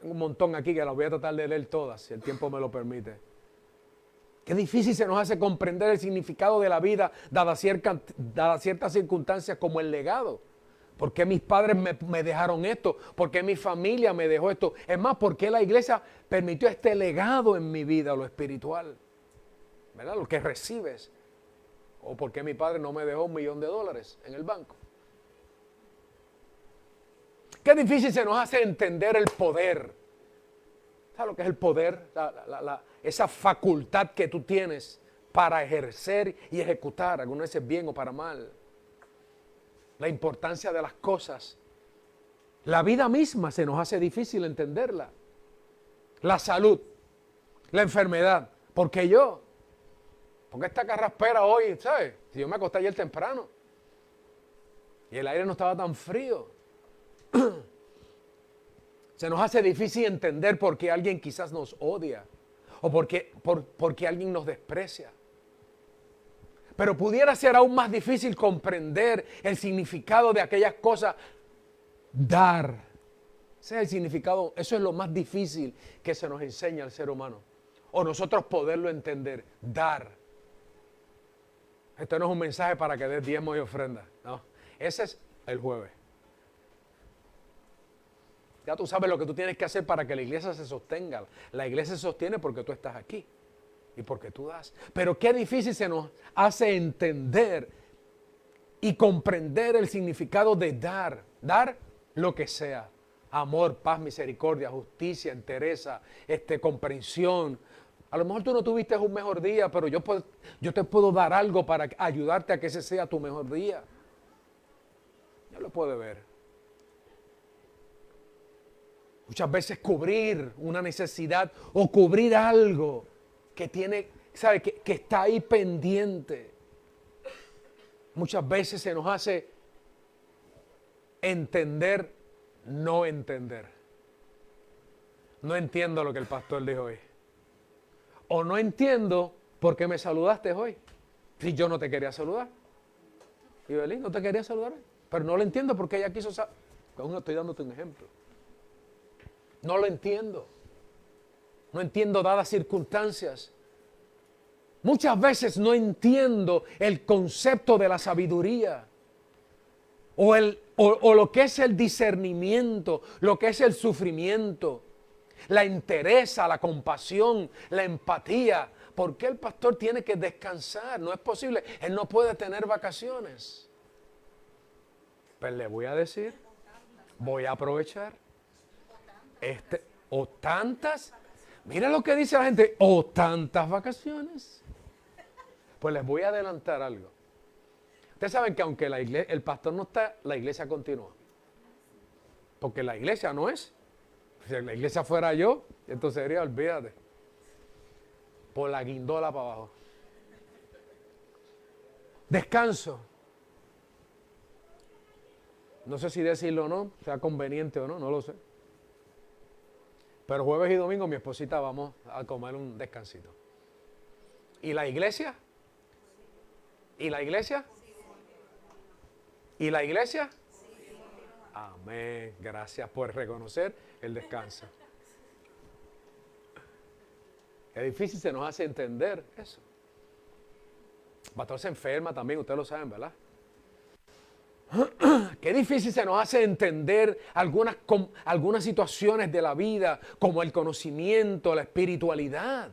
Speaker 5: Tengo un montón aquí que las voy a tratar de leer todas, si el tiempo me lo permite. Qué difícil se nos hace comprender el significado de la vida, dadas ciertas circunstancias como el legado. ¿Por qué mis padres me dejaron esto? ¿Por qué mi familia me dejó esto? Es más, ¿por qué la iglesia permitió este legado en mi vida, lo espiritual? ¿Verdad? Lo que recibes. ¿O por qué mi padre no me dejó $1 millón en el banco? Qué difícil se nos hace entender el poder. ¿Sabes lo que es el poder? Esa facultad que tú tienes para ejercer y ejecutar, algunas veces bien o para mal. La importancia de las cosas. La vida misma se nos hace difícil entenderla. La salud, la enfermedad. ¿Por qué yo? Porque esta carraspera hoy, ¿sabes? Si yo me acosté ayer temprano y el aire no estaba tan frío. Se nos hace difícil entender por qué alguien quizás nos odia o por qué alguien nos desprecia. Pero pudiera ser aún más difícil comprender el significado de aquellas cosas. Dar. Ese es el significado, eso es lo más difícil que se nos enseña al ser humano. O nosotros poderlo entender. Dar. Esto no es un mensaje para que des diezmos y ofrendas. No. Ese es el jueves. Ya tú sabes lo que tú tienes que hacer para que la iglesia se sostenga. La iglesia se sostiene porque tú estás aquí y porque tú das. Pero qué difícil se nos hace entender y comprender el significado de dar. Dar lo que sea. Amor, paz, misericordia, justicia, entereza, comprensión. A lo mejor tú no tuviste un mejor día, pero yo te puedo dar algo para ayudarte a que ese sea tu mejor día. Ya lo puede ver. Muchas veces cubrir una necesidad o cubrir algo que tiene, ¿sabe? Que está ahí pendiente. Muchas veces se nos hace entender, no entender. No entiendo lo que el pastor dijo hoy. O no entiendo por qué me saludaste hoy. Si yo no te quería saludar. Y Belín no te quería saludar hoy. Pero no lo entiendo porque ella quiso Aún estoy dándote un ejemplo. No lo entiendo. No entiendo dadas circunstancias. Muchas veces no entiendo el concepto de la sabiduría. O lo que es el discernimiento, lo que es el sufrimiento, la entereza, la compasión, la empatía. ¿Por qué el pastor tiene que descansar? No es posible. Él no puede tener vacaciones. Pues le voy a decir, voy a aprovechar. O tantas, mira lo que dice la gente, o tantas vacaciones. Pues les voy a adelantar algo. Ustedes saben que aunque el pastor no está, la iglesia continúa. Porque la iglesia no es. Si la iglesia fuera yo, entonces sería, olvídate, por la guindola para abajo. Descanso. No sé si decirlo o no, sea conveniente o no, no lo sé. Pero jueves y domingo mi esposita vamos a comer un descansito. ¿Y la iglesia? ¿Y la iglesia? ¿Y la iglesia? Amén. Gracias por reconocer el descanso. Es difícil, se nos hace entender eso. El pastor se enferma también, ustedes lo saben, ¿verdad? Qué difícil se nos hace entender algunas situaciones de la vida, como el conocimiento, la espiritualidad.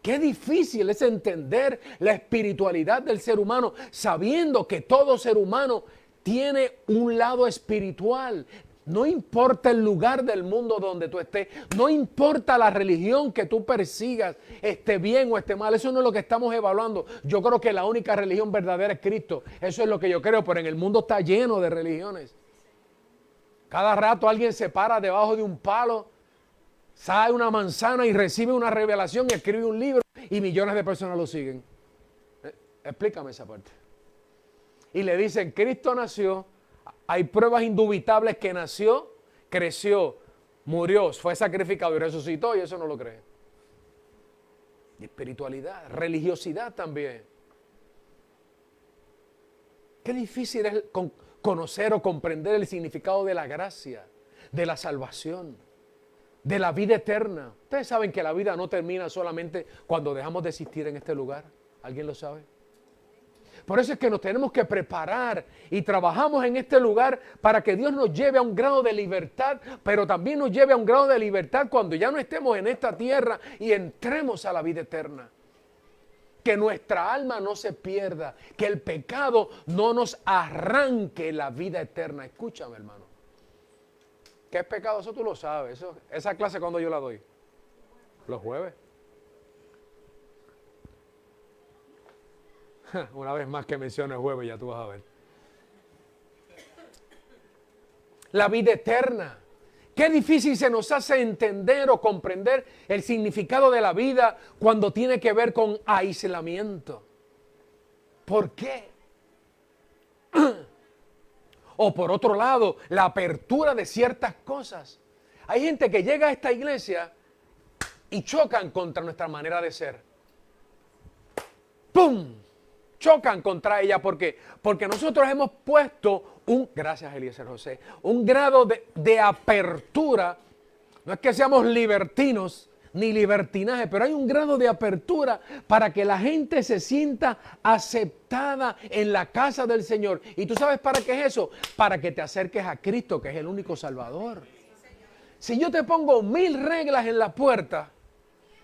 Speaker 5: Qué difícil es entender la espiritualidad del ser humano, sabiendo que todo ser humano tiene un lado espiritual. No importa el lugar del mundo donde tú estés, no importa la religión que tú persigas, esté bien o esté mal, eso no es lo que estamos evaluando. Yo creo que la única religión verdadera es Cristo, eso es lo que yo creo, pero en el mundo está lleno de religiones. Cada rato alguien se para debajo de un palo, sabe una manzana y recibe una revelación y escribe un libro y millones de personas lo siguen. Explícame esa parte. Y le dicen, Cristo nació. Hay pruebas indubitables que nació, creció, murió, fue sacrificado y resucitó, y eso no lo creen. Y espiritualidad, religiosidad también. Qué difícil es conocer o comprender el significado de la gracia, de la salvación, de la vida eterna. Ustedes saben que la vida no termina solamente cuando dejamos de existir en este lugar. ¿Alguien lo sabe? Por eso es que nos tenemos que preparar y trabajamos en este lugar para que Dios nos lleve a un grado de libertad, pero también nos lleve a un grado de libertad cuando ya no estemos en esta tierra y entremos a la vida eterna. Que nuestra alma no se pierda, que el pecado no nos arranque la vida eterna. Escúchame, hermano. ¿Qué es pecado? Eso tú lo sabes. Esa clase cuando yo la doy. Los jueves. Una vez más que mencione el jueves, ya tú vas a ver. La vida eterna. Qué difícil se nos hace entender o comprender el significado de la vida cuando tiene que ver con aislamiento. ¿Por qué? O por otro lado, la apertura de ciertas cosas. Hay gente que llega a esta iglesia y chocan contra nuestra manera de ser. ¡Pum! Chocan contra ella porque nosotros hemos puesto gracias Eliezer José, un grado de apertura. No es que seamos libertinos ni libertinaje, pero hay un grado de apertura para que la gente se sienta aceptada en la casa del Señor. ¿Y tú sabes para qué es eso? Para que te acerques a Cristo, que es el único Salvador. Si yo te pongo 1000 reglas en la puerta,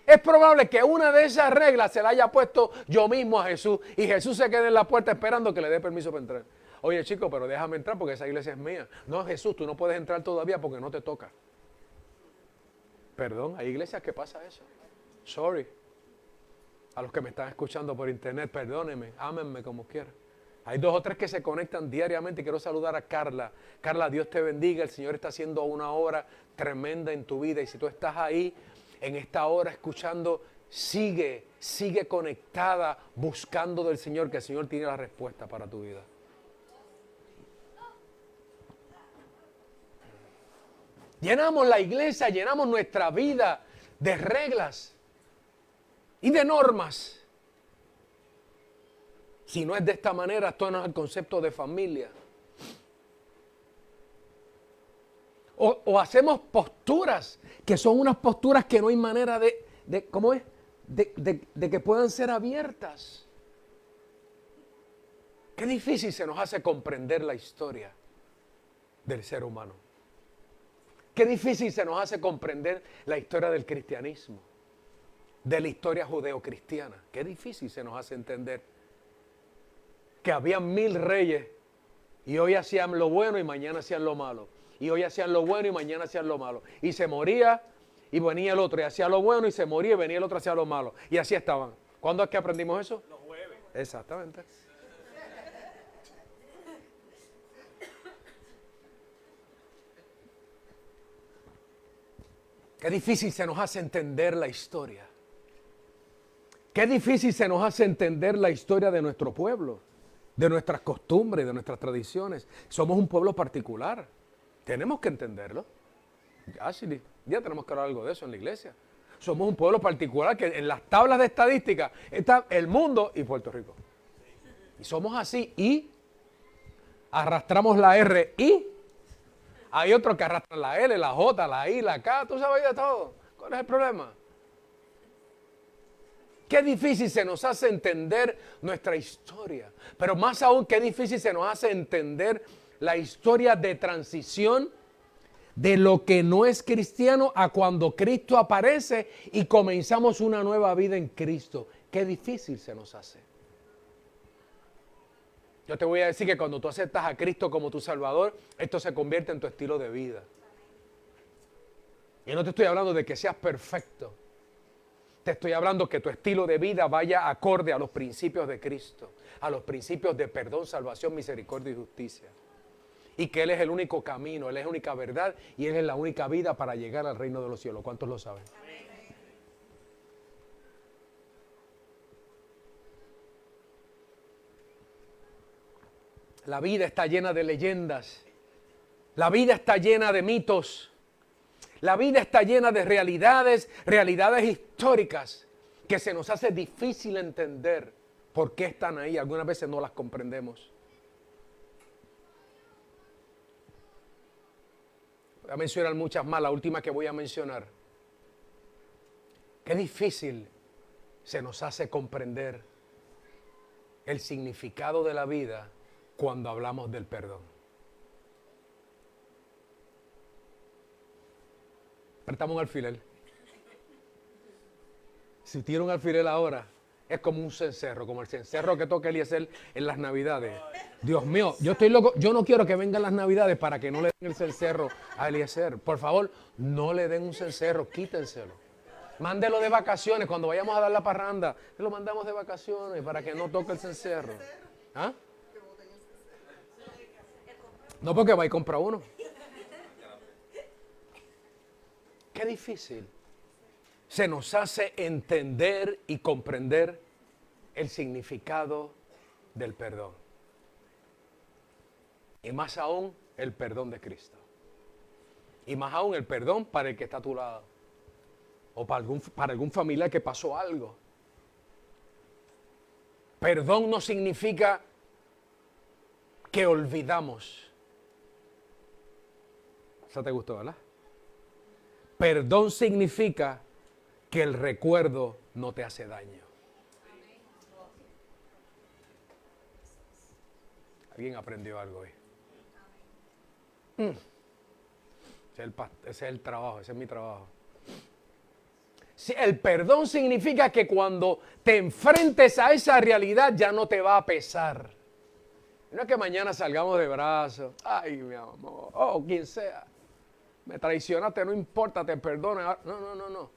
Speaker 5: es probable que una de esas reglas se la haya puesto yo mismo a Jesús y Jesús se quede en la puerta esperando que le dé permiso para entrar. Oye, chico, pero déjame entrar porque esa iglesia es mía. No, Jesús, tú no puedes entrar todavía porque no te toca. Perdón, hay iglesias que pasa eso. Sorry. A los que me están escuchando por internet, perdónenme, ámenme como quieran. Hay 2 o 3 que se conectan diariamente. Quiero saludar a Carla. Carla, Dios te bendiga. El Señor está haciendo una obra tremenda en tu vida. Y si tú estás ahí en esta hora escuchando, sigue conectada, buscando del Señor, que el Señor tiene la respuesta para tu vida. Llenamos la iglesia, llenamos nuestra vida de reglas y de normas. Si no es de esta manera, esto no es el concepto de familia. O hacemos posturas que son unas posturas que no hay manera ¿cómo es? De que puedan ser abiertas. Qué difícil se nos hace comprender la historia del ser humano. Qué difícil se nos hace comprender la historia del cristianismo, de la historia judeocristiana. Qué difícil se nos hace entender que había 1000 reyes y hoy hacían lo bueno y mañana hacían lo malo. Y hoy hacían lo bueno y mañana hacían lo malo. Y se moría y venía el otro y hacía lo bueno y se moría y venía el otro y hacía lo malo. Y así estaban. ¿Cuándo es que aprendimos eso? Los jueves. Exactamente. Qué difícil se nos hace entender la historia. Qué difícil se nos hace entender la historia de nuestro pueblo, de nuestras costumbres, de nuestras tradiciones. Somos un pueblo particular. Tenemos que entenderlo. Ya tenemos que hablar algo de eso en la iglesia. Somos un pueblo particular que en las tablas de estadística está el mundo y Puerto Rico. Y somos así y arrastramos la R y hay otros que arrastran la L, la J, la I, la K, tú sabes de todo. ¿Cuál es el problema? Qué difícil se nos hace entender nuestra historia. Pero más aún, qué difícil se nos hace entender la historia de transición de lo que no es cristiano a cuando Cristo aparece y comenzamos una nueva vida en Cristo. Qué difícil se nos hace. Yo te voy a decir que cuando tú aceptas a Cristo como tu Salvador, esto se convierte en tu estilo de vida. Y no te estoy hablando de que seas perfecto. Te estoy hablando que tu estilo de vida vaya acorde a los principios de Cristo, a los principios de perdón, salvación, misericordia y justicia. Y que Él es el único camino, Él es la única verdad y Él es la única vida para llegar al reino de los cielos. ¿Cuántos lo saben? La vida está llena de leyendas. La vida está llena de mitos. La vida está llena de realidades históricas que se nos hace difícil entender por qué están ahí. Algunas veces no las comprendemos. Voy a mencionar muchas más, la última que voy a mencionar. Qué difícil se nos hace comprender el significado de la vida cuando hablamos del perdón. Apretamos un alfiler. Si tiro un alfiler ahora, es como un cencerro, como el cencerro que toca Eliezer en las Navidades. Dios mío, yo estoy loco. Yo no quiero que vengan las Navidades para que no le den el cencerro a Eliezer. Por favor, no le den un cencerro, quítenselo. Mándelo de vacaciones. Cuando vayamos a dar la parranda, lo mandamos de vacaciones para que no toque el cencerro. ¿Ah? No, porque va y compra uno. Qué difícil se nos hace entender y comprender el significado del perdón. Y más aún, el perdón de Cristo. Y más aún, el perdón para el que está a tu lado. O para algún familiar que pasó algo. Perdón no significa que olvidamos. Eso te gustó, ¿verdad? Perdón significa que el recuerdo no te hace daño. ¿Alguien aprendió algo hoy? Ese es el trabajo, ese es mi trabajo. Sí, el perdón significa que cuando te enfrentes a esa realidad ya no te va a pesar. No es que mañana salgamos de brazos. Ay, mi amor. Oh, quien sea. Me traicionaste, no importa, te perdono. No.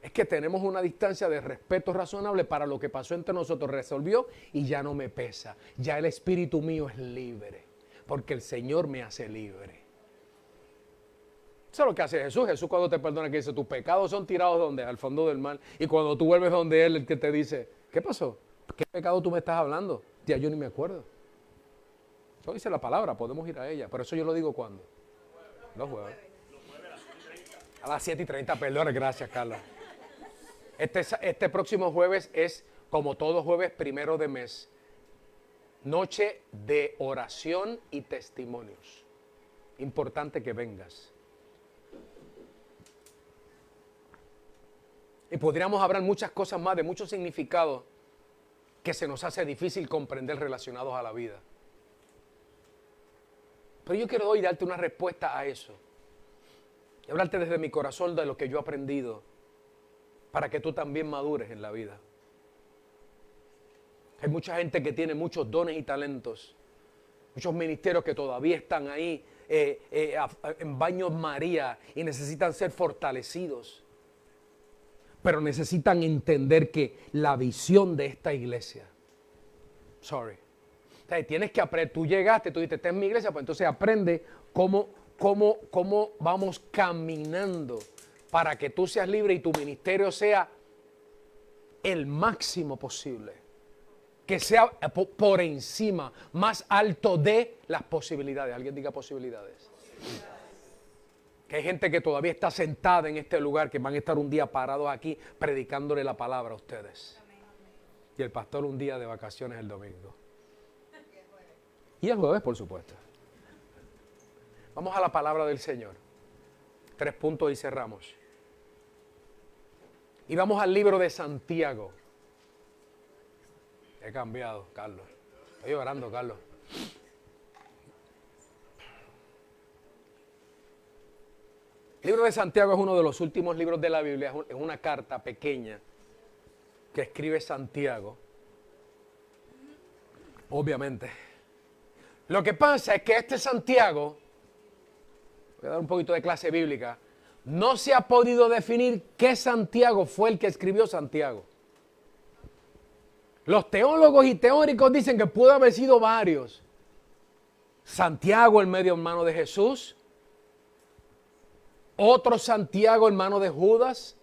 Speaker 5: Es que tenemos una distancia de respeto razonable para lo que pasó entre nosotros. Resolvió y ya no me pesa. Ya el espíritu mío es libre. Porque el Señor me hace libre. Eso es lo que hace Jesús. Jesús cuando te perdona, que dice, tus pecados son tirados ¿dónde? Al fondo del mar. Y cuando tú vuelves donde Él, el que te dice, ¿qué pasó? ¿Qué pecado tú me estás hablando? Ya yo ni me acuerdo. Eso dice la palabra, podemos ir a ella. Pero eso yo lo digo ¿cuándo? Los jueves. A las 7:30, perdón, gracias Carlos. Este próximo jueves es, como todo jueves primero de mes, noche de oración y testimonios. Importante que vengas. Y podríamos hablar muchas cosas más, de muchos significados que se nos hace difícil comprender relacionados a la vida. Pero yo quiero hoy darte una respuesta a eso. Y hablarte desde mi corazón de lo que yo he aprendido para que tú también madures en la vida. Hay mucha gente que tiene muchos dones y talentos, muchos ministerios que todavía están ahí en baños María y necesitan ser fortalecidos. Pero necesitan entender que la visión de esta iglesia, o sea, tienes que aprender, tú llegaste, tú dijiste, esta es mi iglesia, pues entonces aprende cómo vamos caminando para que tú seas libre y tu ministerio sea el máximo posible. Que sea por encima, más alto de las posibilidades. ¿Alguien diga posibilidades? Que hay gente que todavía está sentada en este lugar, que van a estar un día parados aquí predicándole la palabra a ustedes. Y el pastor un día de vacaciones el domingo. Y el jueves, por supuesto. Vamos a la palabra del Señor. 3 puntos y cerramos. Y vamos al libro de Santiago. He cambiado, Carlos. Estoy llorando, Carlos. El libro de Santiago es uno de los últimos libros de la Biblia. Es una carta pequeña que escribe Santiago. Obviamente. Lo que pasa es que este Santiago, voy a dar un poquito de clase bíblica, no se ha podido definir qué Santiago fue el que escribió Santiago. Los teólogos y teóricos dicen que pudo haber sido varios. Santiago, el medio hermano de Jesús. Otro Santiago, hermano de Judas.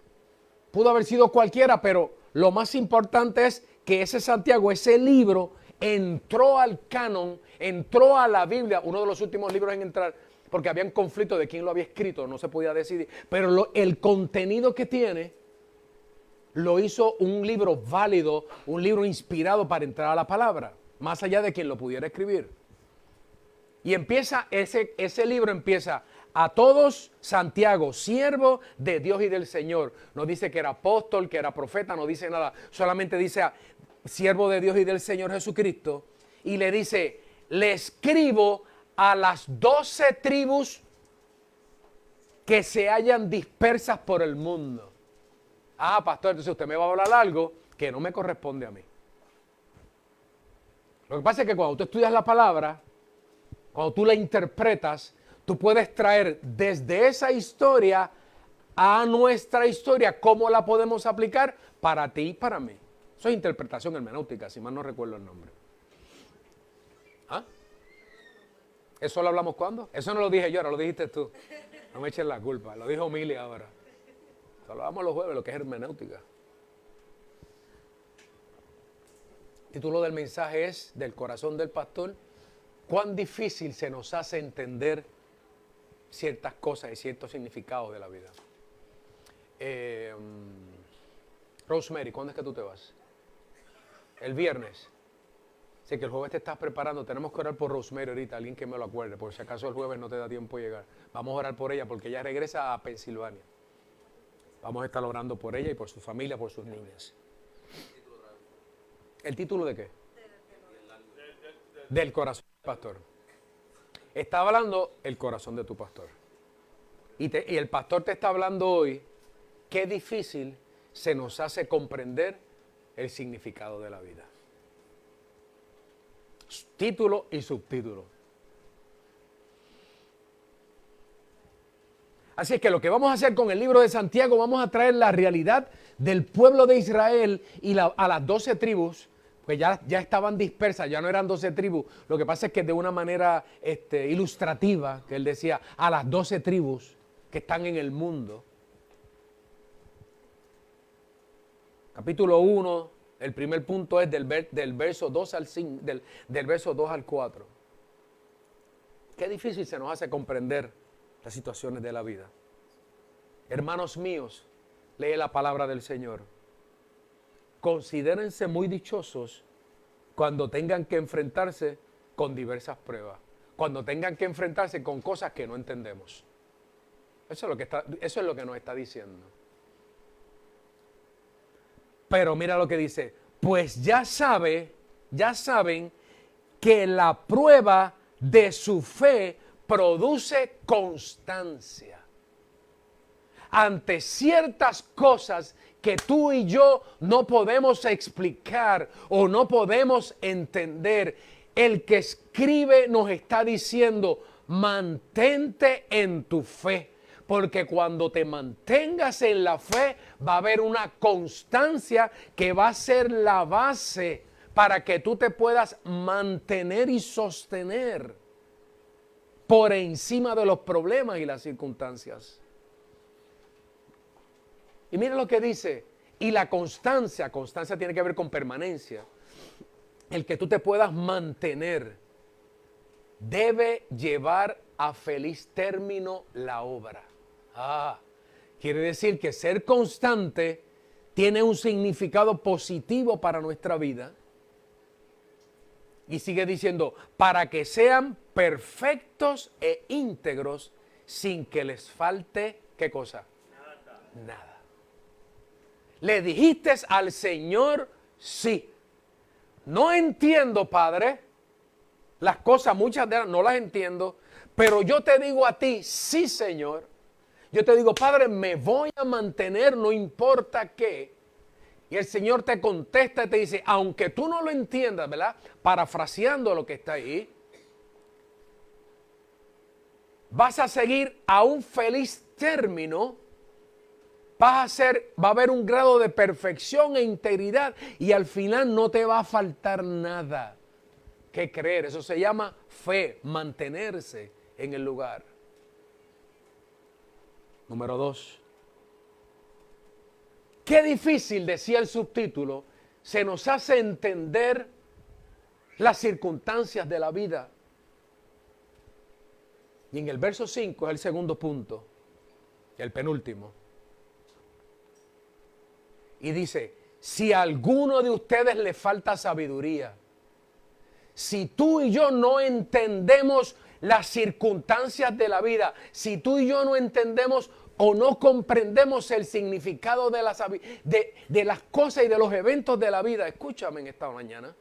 Speaker 5: Pudo haber sido cualquiera, pero lo más importante es que ese Santiago, ese libro, entró al canon, entró a la Biblia, uno de los últimos libros en entrar, porque había un conflicto de quién lo había escrito, no se podía decidir. Pero el contenido que tiene lo hizo un libro válido, un libro inspirado para entrar a la palabra, más allá de quien lo pudiera escribir. Y empieza, ese libro empieza: a todos Santiago, siervo de Dios y del Señor. No dice que era apóstol, que era profeta, no dice nada. Solamente dice siervo de Dios y del Señor Jesucristo. Y le dice, le escribo a las 12 tribus que se hallan dispersas por el mundo. Ah, pastor, entonces usted me va a hablar algo que no me corresponde a mí. Lo que pasa es que cuando tú estudias la palabra, cuando tú la interpretas, tú puedes traer desde esa historia a nuestra historia cómo la podemos aplicar para ti y para mí. Eso es interpretación hermenéutica, si mal no recuerdo el nombre. ¿Ah? ¿Eso lo hablamos cuándo? Eso no lo dije yo, ahora lo dijiste tú. No me eches la culpa, lo dijo Mili ahora. Eso lo hablamos los jueves, lo que es hermenéutica. El título del mensaje es Del corazón del pastor. Cuán difícil se nos hace entender ciertas cosas y ciertos significados de la vida. Rosemary, ¿cuándo es que tú te vas? El viernes. Sé que el jueves te estás preparando. Tenemos que orar por Rosemary ahorita, alguien que me lo acuerde, por si acaso el jueves no te da tiempo de llegar. Vamos a orar por ella porque ella regresa a Pensilvania. Vamos a estar orando por ella y por su familia, por sus niñas. ¿El título de qué? Del corazón del pastor. Está hablando el corazón de tu pastor. Y el pastor te está hablando hoy qué difícil se nos hace comprender el significado de la vida. Título y subtítulo. Así es que lo que vamos a hacer con el libro de Santiago, vamos a traer la realidad del pueblo de Israel y a las 12 tribus, pues ya estaban dispersas, ya no eran 12 tribus. Lo que pasa es que de una manera ilustrativa, que él decía, a las 12 tribus que están en el mundo. Capítulo 1, el primer punto es del verso 2 al 5, del verso 2 al 4. Qué difícil se nos hace comprender las situaciones de la vida. Hermanos míos, lee la palabra del Señor. Considérense muy dichosos cuando tengan que enfrentarse con diversas pruebas, cuando tengan que enfrentarse con cosas que no entendemos. Eso es lo que nos está diciendo. Pero mira lo que dice. Pues ya saben que la prueba de su fe produce constancia. Ante ciertas cosas que tú y yo no podemos explicar o no podemos entender, el que escribe nos está diciendo, mantente en tu fe. Porque cuando te mantengas en la fe, va a haber una constancia que va a ser la base para que tú te puedas mantener y sostener por encima de los problemas y las circunstancias. Y mira lo que dice, y la constancia tiene que ver con permanencia. El que tú te puedas mantener debe llevar a feliz término la obra. Quiere decir que ser constante tiene un significado positivo para nuestra vida. Y sigue diciendo, para que sean perfectos e íntegros sin que les falte, ¿qué cosa? Nada. ¿Le dijiste al Señor? Sí. No entiendo, Padre. Las cosas, muchas de ellas no las entiendo. Pero yo te digo a ti, sí, Señor. Yo te digo, Padre, me voy a mantener, no importa qué. Y el Señor te contesta y te dice, aunque tú no lo entiendas, ¿verdad? Parafraseando lo que está ahí. Vas a seguir a un feliz término. Va a haber un grado de perfección e integridad. Y al final no te va a faltar nada. ¿Qué creer? Eso se llama fe, mantenerse en el lugar. Número 2. Qué difícil, decía el subtítulo, se nos hace entender las circunstancias de la vida. Y en el verso 5 es el segundo punto, el penúltimo. Y dice, si a alguno de ustedes le falta sabiduría, si tú y yo no entendemos las circunstancias de la vida, si tú y yo no entendemos o no comprendemos el significado de las cosas y de los eventos de la vida, escúchame en esta mañana.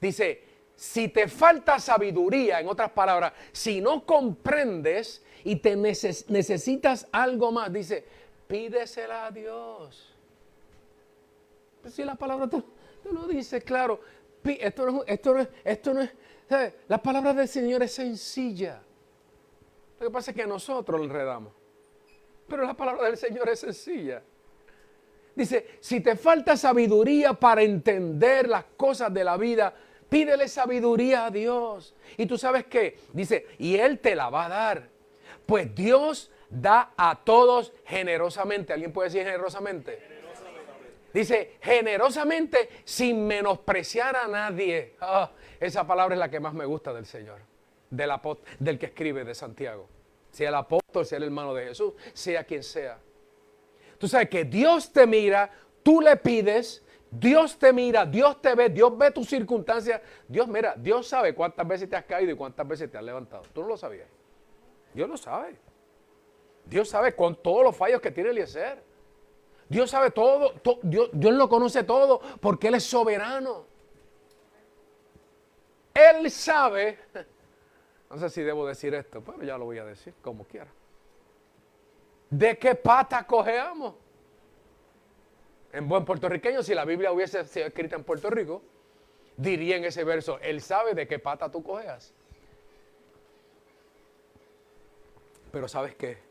Speaker 5: Dice, si te falta sabiduría, en otras palabras, si no comprendes y te necesitas algo más, dice, pídesela a Dios. Pues si la palabra te lo dice, claro, esto no es, ¿sabes? La palabra del Señor es sencilla. Lo que pasa es que nosotros lo enredamos. Pero la palabra del Señor es sencilla. Dice, si te falta sabiduría para entender las cosas de la vida, pídele sabiduría a Dios. Y tú sabes qué, dice, y Él te la va a dar. Pues Dios da a todos generosamente. ¿Alguien puede decir generosamente? Dice, generosamente sin menospreciar a nadie. Esa palabra es la que más me gusta del Señor, del que escribe, de Santiago. Sea el apóstol, sea el hermano de Jesús, sea quien sea. Tú sabes que Dios te mira, tú le pides, Dios te mira, Dios te ve, Dios ve tus circunstancias. Dios sabe cuántas veces te has caído y cuántas veces te has levantado. ¿Tú no lo sabías? Dios lo sabe. Dios sabe con todos los fallos que tiene Eliezer. Dios sabe todo, Dios lo conoce todo porque Él es soberano. Él sabe, no sé si debo decir esto, pero ya lo voy a decir como quiera. ¿De qué pata cojeamos? En buen puertorriqueño, si la Biblia hubiese sido escrita en Puerto Rico, diría en ese verso, Él sabe de qué pata tú cojeas. Pero ¿sabes qué?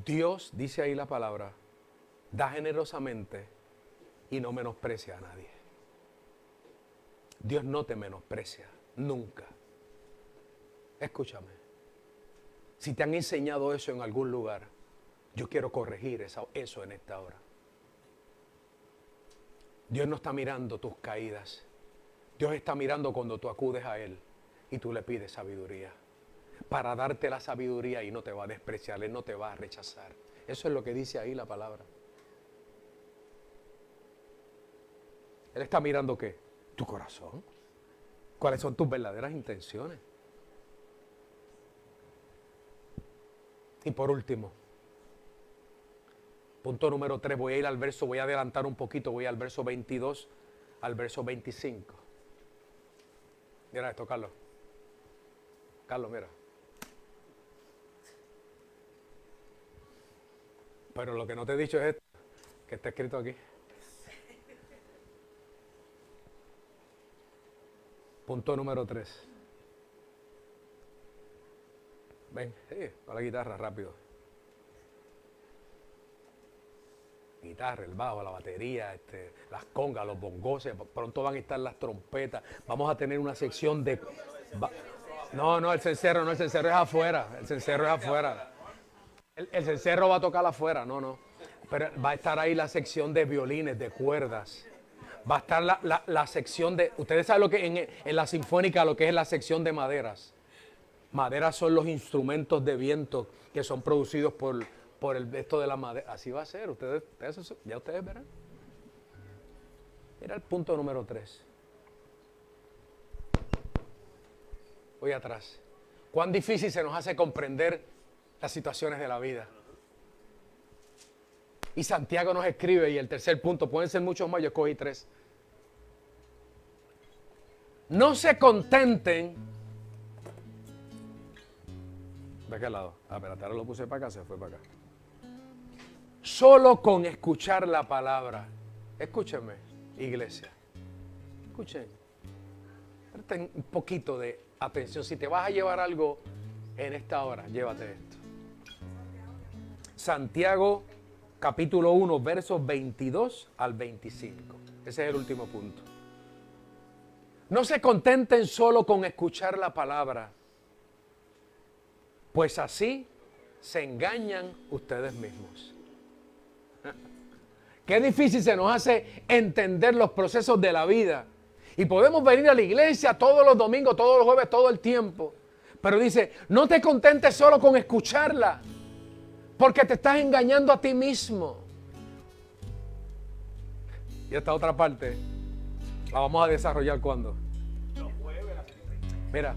Speaker 5: Dios, dice ahí la palabra, da generosamente y no menosprecia a nadie. Dios no te menosprecia, nunca. Escúchame, si te han enseñado eso en algún lugar, yo quiero corregir eso en esta hora. Dios no está mirando tus caídas. Dios está mirando cuando tú acudes a Él y tú le pides sabiduría. Para darte la sabiduría y no te va a despreciar, Él no te va a rechazar. Eso es lo que dice ahí la palabra. Él está mirando ¿qué? Tu corazón. ¿Cuáles son tus verdaderas intenciones? Y por último, Punto número 3, voy a ir al verso, voy a adelantar un poquito, voy al verso 22, al verso 25. Mira esto, Carlos. Carlos, mira. Pero lo que no te he dicho es esto, que está escrito aquí. Punto número 3. Ven, con la guitarra, rápido. Guitarra, el bajo, la batería, las congas, los bongos, pronto van a estar las trompetas. Vamos a tener una sección de... No, el cencerro es afuera. El cencerro es afuera. El cencerro va a tocar afuera, no. Pero va a estar ahí la sección de violines, de cuerdas. Va a estar la sección de... Ustedes saben lo que en la sinfónica, lo que es la sección de maderas. Maderas son los instrumentos de viento que son producidos por esto de la madera. Así va a ser, ya ustedes verán. Mira el punto número 3. Voy atrás. Cuán difícil se nos hace comprender las situaciones de la vida. Y Santiago nos escribe, y el tercer punto, pueden ser muchos más, yo escogí 3. No se contenten. ¿De qué lado? Espérate, ahora lo puse para acá, se fue para acá. Solo con escuchar la palabra. Escúchenme, iglesia. Escuchen. Presten un poquito de atención. Si te vas a llevar algo en esta hora, llévate esto. Santiago, capítulo 1, versos 22 al 25. Ese es el último punto. No se contenten solo con escuchar la palabra, pues así se engañan ustedes mismos. Qué difícil se nos hace entender los procesos de la vida. Y podemos venir a la iglesia todos los domingos, todos los jueves, todo el tiempo. Pero dice, no te contentes solo con escucharla, porque te estás engañando a ti mismo. Y esta otra parte la vamos a desarrollar ¿cuándo? Mira.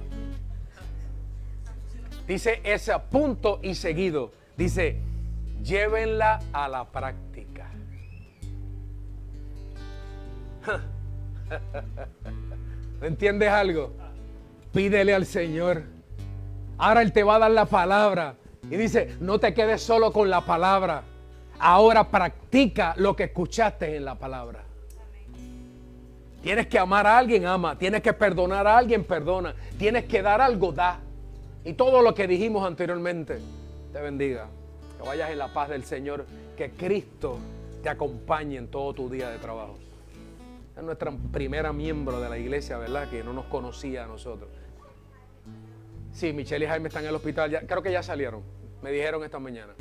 Speaker 5: Dice ese punto y seguido. Dice, llévenla a la práctica. ¿No entiendes algo? Pídele al Señor. Ahora Él te va a dar la palabra. Y dice, no te quedes solo con la palabra. Ahora practica lo que escuchaste en la palabra. Tienes que amar a alguien, ama. Tienes que perdonar a alguien, perdona. Tienes que dar algo, da. Y todo lo que dijimos anteriormente, te bendiga. Que vayas en la paz del Señor. Que Cristo te acompañe en todo tu día de trabajo. Es nuestra primera miembro de la iglesia, ¿verdad? Que no nos conocía a nosotros. Sí, Michelle y Jaime están en el hospital. Creo que ya salieron. Me dijeron esta mañana.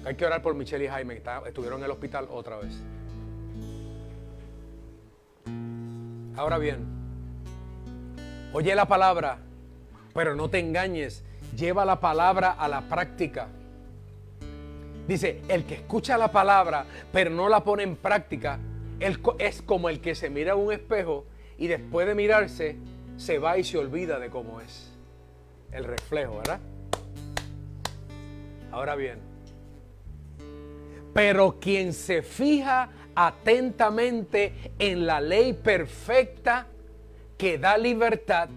Speaker 5: Hay que orar por Michelle y Jaime. Estuvieron en el hospital otra vez. Ahora bien, oye la palabra, pero no te engañes. Lleva la palabra a la práctica. Dice, el que escucha la palabra, pero no la pone en práctica, es como el que se mira a un espejo y después de mirarse, se va y se olvida de cómo es. El reflejo, ¿verdad? Ahora bien, pero quien se fija atentamente en la ley perfecta que da libertad.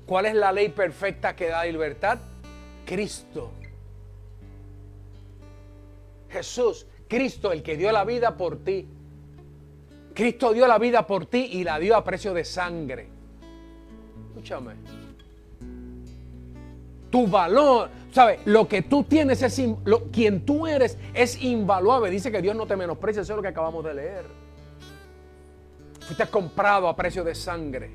Speaker 5: ¿Cuál es la ley perfecta que da libertad? Cristo. Jesús, Cristo, el que dio la vida por ti. Cristo dio la vida por ti y la dio a precio de sangre. Escúchame. Tu valor, ¿sabes? Lo que tú tienes es quien tú eres es invaluable. Dice que Dios no te menosprecia, eso es lo que acabamos de leer. Fuiste comprado a precio de sangre.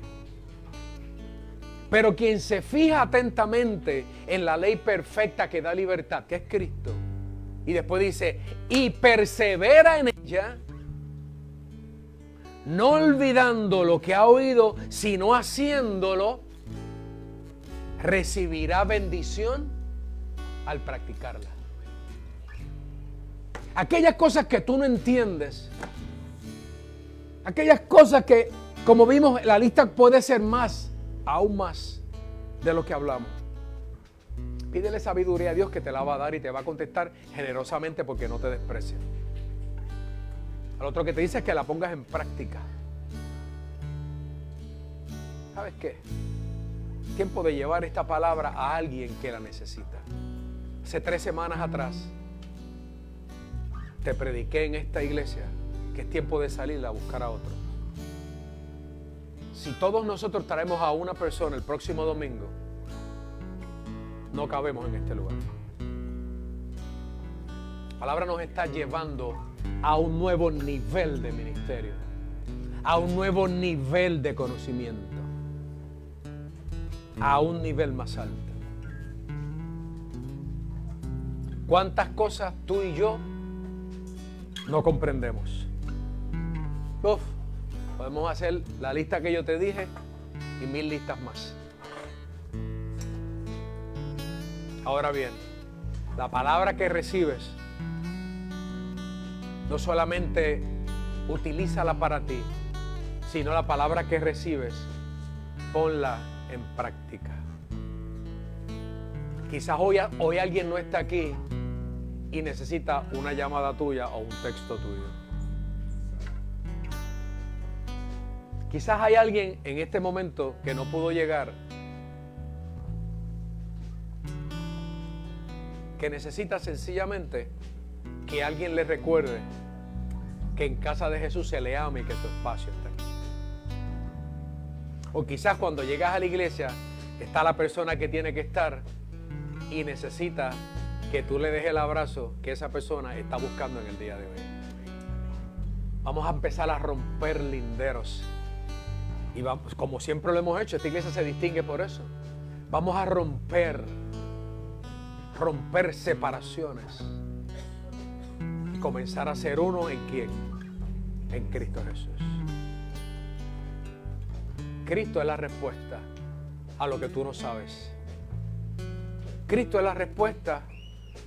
Speaker 5: Pero quien se fija atentamente en la ley perfecta que da libertad, que es Cristo, y después dice, y persevera en ella, no olvidando lo que ha oído, sino haciéndolo, recibirá bendición al practicarla. Aquellas cosas que tú no entiendes, aquellas cosas que, como vimos, la lista puede ser más, aún más de lo que hablamos. Pídele sabiduría a Dios, que te la va a dar y te va a contestar generosamente porque no te desprecia. Al otro que te dice es que la pongas en práctica. ¿Sabes qué? Tiempo de llevar esta palabra a alguien que la necesita. Hace 3 semanas atrás te prediqué en esta iglesia que es tiempo de salir a buscar a otro. Si todos nosotros traemos a una persona el próximo domingo, no cabemos en este lugar. La palabra nos está llevando a un nuevo nivel de ministerio, a un nuevo nivel de conocimiento, a un nivel más alto. ¿Cuántas cosas tú y yo no comprendemos? Podemos hacer la lista que yo te dije y 1000 listas más. Ahora bien, la palabra que recibes, no solamente utilízala para ti, sino la palabra que recibes, ponla en práctica. Quizás hoy alguien no está aquí y necesita una llamada tuya o un texto tuyo. Quizás hay alguien en este momento que no pudo llegar, que necesita sencillamente que alguien le recuerde que en casa de Jesús se le ama y que tu espacio está aquí. O quizás cuando llegas a la iglesia está la persona que tiene que estar y necesita que tú le dejes el abrazo que esa persona está buscando en el día de hoy. Vamos a empezar a romper linderos. Y vamos, como siempre lo hemos hecho, esta iglesia se distingue por eso. Vamos a romper separaciones y comenzar a ser uno en ¿quién? En Cristo Jesús. Cristo es la respuesta a lo que tú no sabes. Cristo es la respuesta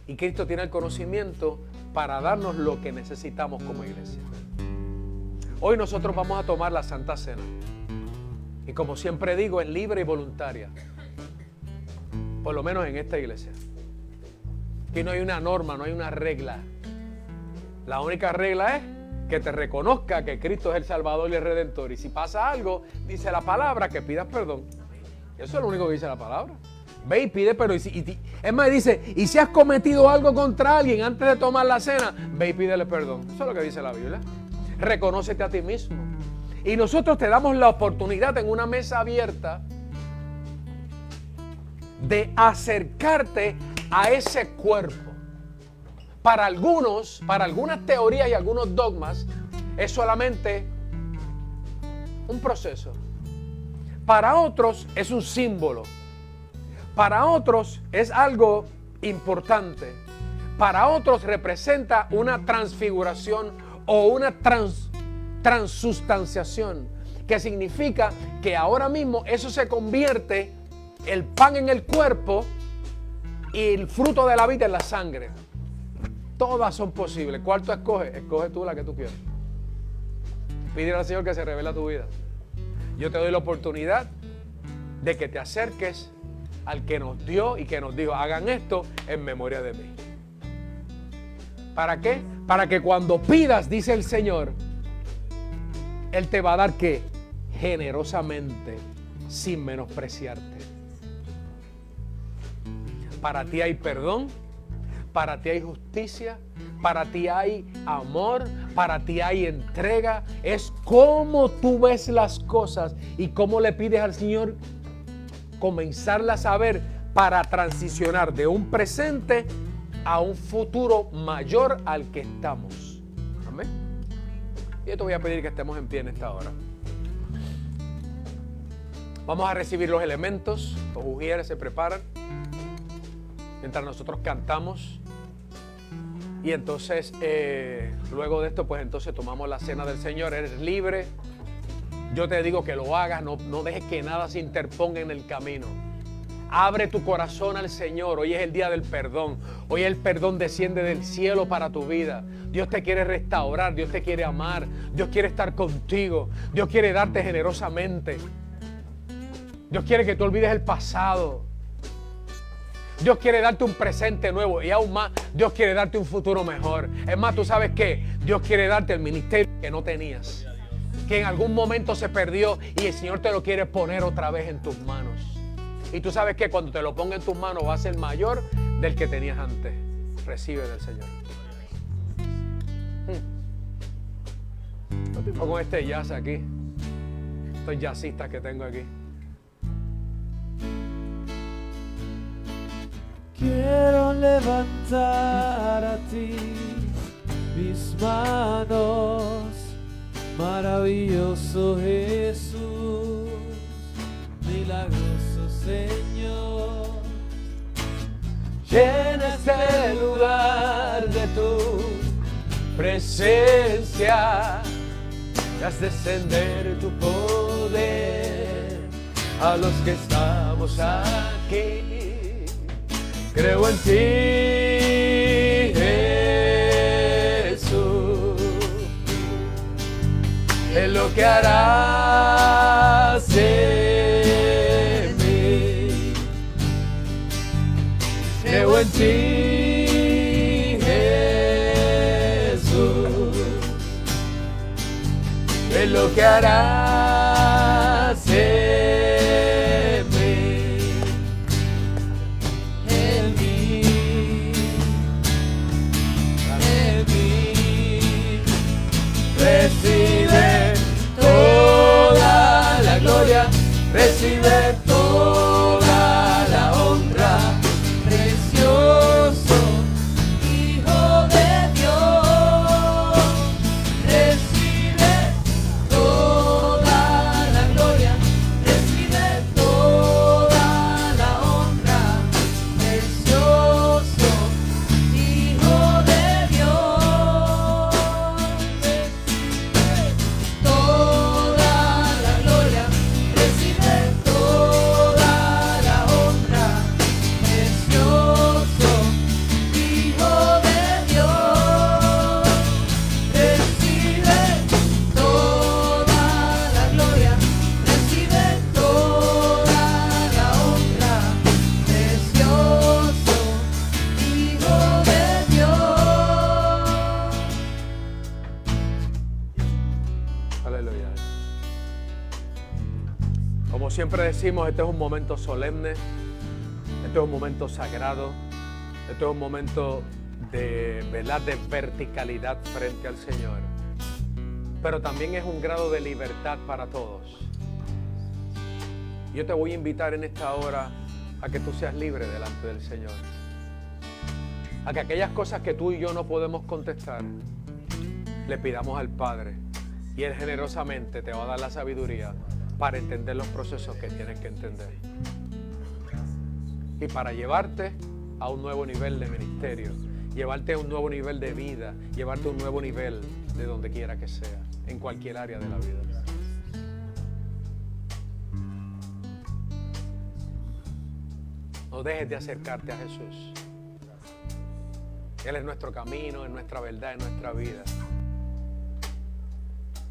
Speaker 5: y Cristo tiene el conocimiento para darnos lo que necesitamos como iglesia. Hoy nosotros vamos a tomar la Santa Cena. Y como siempre digo, es libre y voluntaria. Por lo menos en esta iglesia. Aquí no hay una norma, no hay una regla. La única regla es que te reconozca que Cristo es el Salvador y el Redentor. Y si pasa algo, dice la palabra que pidas perdón. Eso es lo único que dice la palabra. Ve y pide perdón. Es más, dice, y si has cometido algo contra alguien antes de tomar la cena, ve y pídele perdón. Eso es lo que dice la Biblia. Reconócete a ti mismo. Y nosotros te damos la oportunidad en una mesa abierta de acercarte a ese cuerpo. Para algunos, para algunas teorías y algunos dogmas, es solamente un proceso. Para otros es un símbolo. Para otros es algo importante. Para otros representa una transfiguración o una transustanciación, que significa que ahora mismo eso se convierte, el pan en el cuerpo y el fruto de la vida en la sangre. Todas son posibles. ¿Cuál tú escoges? Escoge tú la que tú quieras. Pídele al Señor que se revele a tu vida. Yo te doy la oportunidad de que te acerques al que nos dio y que nos dijo, hagan esto en memoria de mí. ¿Para qué? Para que cuando pidas, dice el Señor, Él te va a dar ¿qué? Generosamente, sin menospreciarte. Para ti hay perdón, para ti hay justicia, para ti hay amor, para ti hay entrega. Es como tú ves las cosas y cómo le pides al Señor comenzarlas a ver para transicionar de un presente a un futuro mayor al que estamos. Amén. Y yo te voy a pedir que estemos en pie en esta hora. Vamos a recibir los elementos. Los ujieres se preparan mientras nosotros cantamos. Y entonces, luego de esto, pues entonces tomamos la cena del Señor. Eres libre. Yo te digo que lo hagas. No dejes que nada se interponga en el camino. Abre tu corazón al Señor. Hoy es el día del perdón. Hoy el perdón desciende del cielo para tu vida. Dios te quiere restaurar. Dios te quiere amar. Dios quiere estar contigo. Dios quiere darte generosamente. Dios quiere que tú olvides el pasado. Dios quiere darte un presente nuevo y aún más, Dios quiere darte un futuro mejor. Es más, ¿tú sabes qué? Dios quiere darte el ministerio que no tenías, que en algún momento se perdió y el Señor te lo quiere poner otra vez en tus manos. Y tú sabes que cuando te lo ponga en tus manos va a ser mayor del que tenías antes. Recibe del Señor. Continúo con este jazz aquí. Estos jazzistas que tengo aquí.
Speaker 2: Quiero levantar a ti mis manos, maravilloso Jesús, milagroso Señor.
Speaker 5: Llena este lugar de tu presencia, haz descender tu poder a los que estamos aquí. Creo en ti, Jesús, en lo que harás en mí. Creo en ti, Jesús, en lo que harás en mí. Recibe toda la gloria, recibe toda la honra,
Speaker 2: Precioso Hijo de Dios, recibe toda la gloria, recibe toda la honra. Precioso Hijo de Dios, recibe toda la gloria, recibe toda la honra. Precioso Hijo de Dios, recibe toda la gloria, recibe toda la honra. Precioso Hijo de Dios.
Speaker 5: Aleluya. Como siempre decimos, este es un momento solemne, este es un momento sagrado, este es un momento de, ¿verdad?, de verticalidad frente al Señor. Pero también es un grado de libertad para todos. Yo te voy a invitar en esta hora a que tú seas libre delante del Señor. A que aquellas cosas que tú y yo no podemos contestar, le pidamos al Padre. Y Él generosamente te va a dar la sabiduría para entender los procesos que tienes que entender. Y para llevarte a un nuevo nivel de ministerio, llevarte a un nuevo nivel de vida, llevarte a un nuevo nivel de donde quiera que sea, en cualquier área de la vida. No dejes de acercarte a Jesús. Él es nuestro camino, es nuestra verdad, es nuestra vida.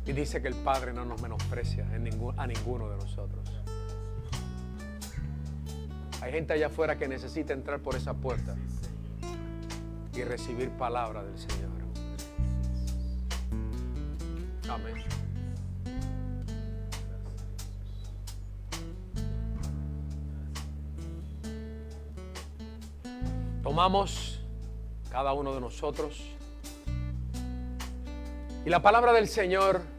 Speaker 5: Y dice que el Padre no nos menosprecia a ninguno de nosotros. Hay gente allá afuera que necesita entrar por esa puerta y recibir palabra del Señor. Amén. Tomamos cada uno de nosotros y la palabra del Señor